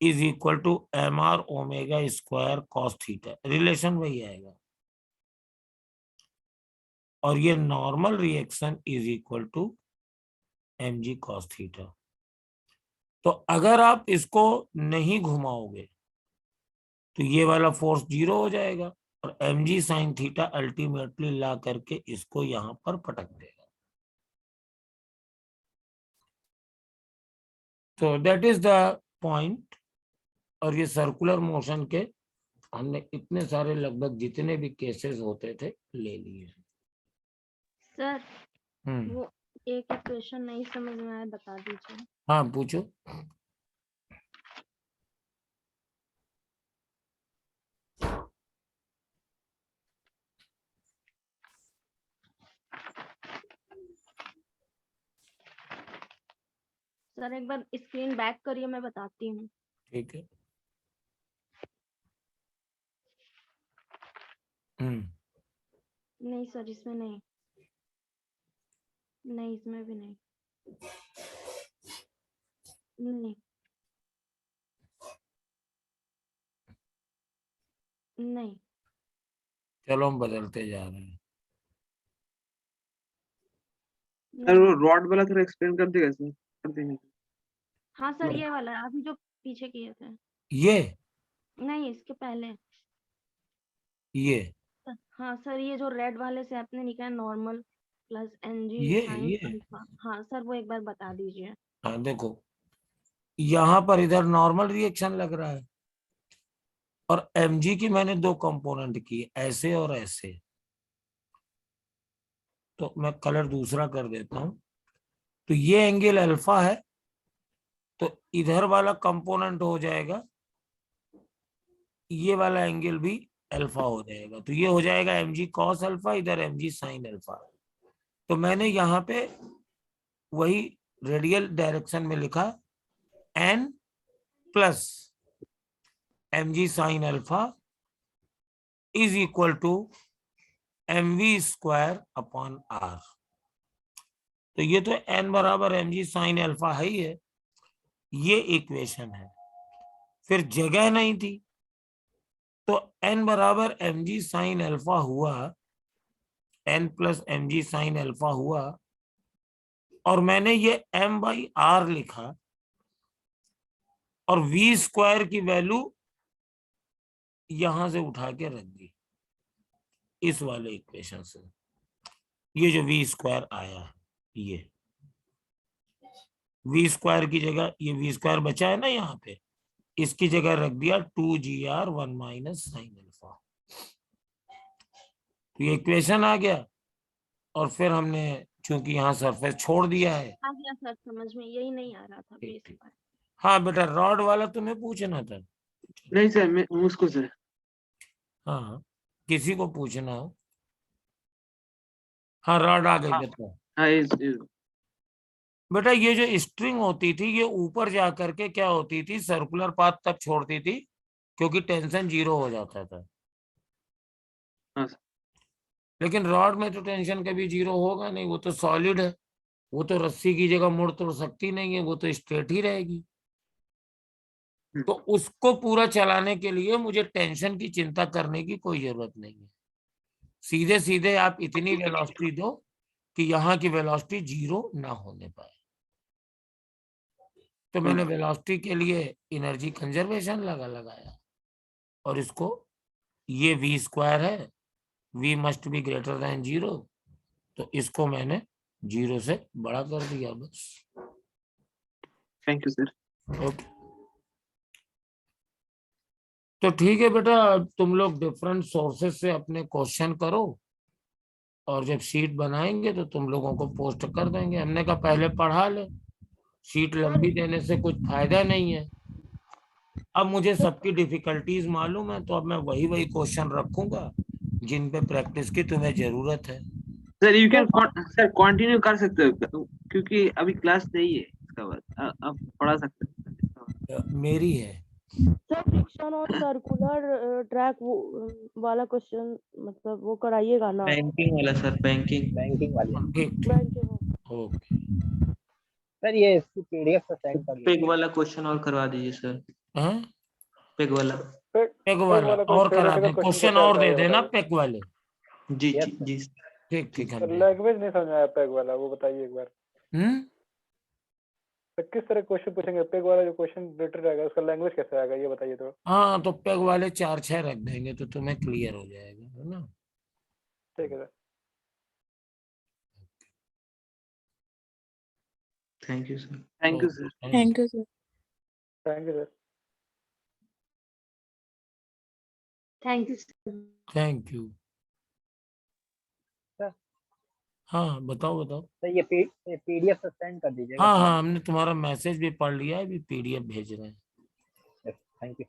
is equal to m r omega square cos theta, relation वही आएगा, और ये normal reaction is equal to mg cos theta. तो अगर आप इसको नहीं घुमाओगे तो ये वाला फोर्स 0 हो जाएगा और mg साइन थीटा अल्टीमेटली ला करके इसको यहां पर पटक देगा। तो दैट इज द पॉइंट। और ये सर्कुलर मोशन के हमने इतने सारे लगभग जितने भी केसेस होते थे ले लिए। सर वो एक इक्वेशन नहीं समझ में आया, बता दीजिए। हाँ पूछो। सर एक बार स्क्रीन बैक करिए, मैं बताती हूँ। ठीक है। नहीं सर, इसमें नहीं, नहीं इसमें भी नहीं, नहीं नहीं। चलो हम बदलते जा रहे हैं। सर वो नहीं। रॉड वाला थोड़ा एक्सप्लेन कर देगा सर, कर देंगे। हाँ सर, ये वाला अभी जो पीछे किए थे। ये नहीं, इसके पहले। ये हाँ सर, ये जो रेड वाले से आपने निकाला नॉर्मल प्लस एनजी ये साइन ये अल्फा। हाँ सर, वो एक बार बता दीजिए। हाँ देखो, यहाँ पर इधर नॉर्मल रिएक्शन लग रहा है और mg की मैंने दो कंपोनेंट की, ऐसे और ऐसे। तो मैं कलर दूसरा कर देता हूं। तो ये एंगल अल्फा है, तो इधर वाला कंपोनेंट हो जाएगा, ये वाला एंगल भी अल्फा हो जाएगा। तो ये हो जाएगा mg cos अल्फा, इधर mg sin अल्फा। तो मैंने यहाँ पे वही रेडियल डायरेक्शन में लिखा n plus mg sin alpha is equal to mv square upon r। तो ये तो n बराबर mg sin अल्फा है ही है, ये इक्वेशन है। फिर जगह नहीं थी, तो n बराबर mg sin अल्फा हुआ, n plus mg sin alpha हुआ, और मैंने ये m बाई r लिखा और v स्क्वायर की वैल्यू यहां से उठा के रख दी इस वाले इक्वेशन से। ये जो v स्क्वायर आया है, ये v स्क्वायर की जगह ये v स्क्वायर बचा है ना यहाँ पे, इसकी जगह रख दिया 2gr 1 माइनस साइन अल्फा। तो ये इक्वेशन आ गया, और फिर हमने चूंकि यहाँ सरफेस छोड़ दिया है। आ गया सर समझ में, यही नहीं आ रहा था ठीक बेस ठीक। पर। हाँ बेटा, रॉड वाला तुम्हें पूछना था। नहीं सर, मैं उसको सर। हाँ, किसी को पूछना हो। हाँ रॉड आ गई, बताओ। हाँ बेटा ये जो स्ट्रिंग होती थी, ये ऊपर जा करके क्या होती थी, सर्कुलर पाथ तब छोड़ती थी क्योंकि टेंशन 0 हो जाता था। हाँ। लेकिन रॉड में तो टेंशन कभी 0 होगा नहीं, वो तो सॉलिड है, वो तो रस्सी की जगह मुड़ तोड़ सकती नहीं है, वो तो स्ट्रेट ही रहेगी। तो उसको पूरा चलाने के लिए मुझे टेंशन की चिंता करने की कोई जरूरत नहीं है। सीधे सीधे आप इतनी वेलोसिटी दो कि यहाँ की वेलोसिटी 0 ना होने पाए। तो मैंने वेलोसिटी के लिए एनर्जी कंजर्वेशन लगाया, और इसको, ये v स्क्वायर है, v must be greater than 0, तो इसको मैंने 0 से बड़ा कर दिया बस। Thank you sir. ओके, तो ठीक है बेटा, तुम लोग डिफरेंट सोर्सेस से अपने क्वेश्चन करो, और जब शीट बनाएंगे तो तुम लोगों को पोस्ट कर देंगे। हमने कहा पहले पढ़ा ले, शीट लंबी देने से कुछ फायदा नहीं है। अब मुझे सबकी डिफिकल्टीज मालूम है, तो अब मैं वही वही क्वेश्चन रखूंगा जिन पे प्रैक्टिस की तुम्हें जरूरत है। Sir you can sir continue कर सकते हो, क्योंकि अभी क्लास नहीं है, इसका बाद आप पढ़ा सकते हो। मेरी है सर फ्रिक्शन और सर्कुलर ट्रैक वो वाला क्वेश्चन, मतलब वो कराइएगा ना। बैंकिंग वाला सर, बैंकिंग बैंकिंग वाले। ठीक ठीक, बैंक ओके। सर ये इसकी पीडीएफ तो सेंड कर पेग दीजिए। वाला क्वेश्चन और करवा दीजिए सर, हैं? पेग वाला। पेग वाला कोई और करा theoretical दे, question क्वेश्चन कैसे और आता है दे ये देना बताइए। पेग वाले। जी Yes, जी sir. जी। ठीक ठीक, हम सर दे। लैंग्वेज नहीं समझ आया पेग वाला, वो बताइए एक बार। तो किस तरह क्वेश्चन पूछेंगे? पेग वाला जो क्वेश्चन रिलेटेड रहेगा उसका लैंग्वेज कैसे आएगा, ये बताइए तो। हाँ तो पेग वाले 4-6 रख देंगे तो तुम्हें क्लियर हो जाएगा, है ना। ठीक है sir. Thank you sir. Thank you sir. Thank you sir. Thank you sir. Thank you sir. Thank you. हाँ बताओ बताओ। सर ये पीडीएफ सेंड कर दीजिएगा। हाँ हाँ, हमने तुम्हारा मैसेज भी पढ़ लिया है, अभी पीडीएफ भेज रहे हैं। Thank you.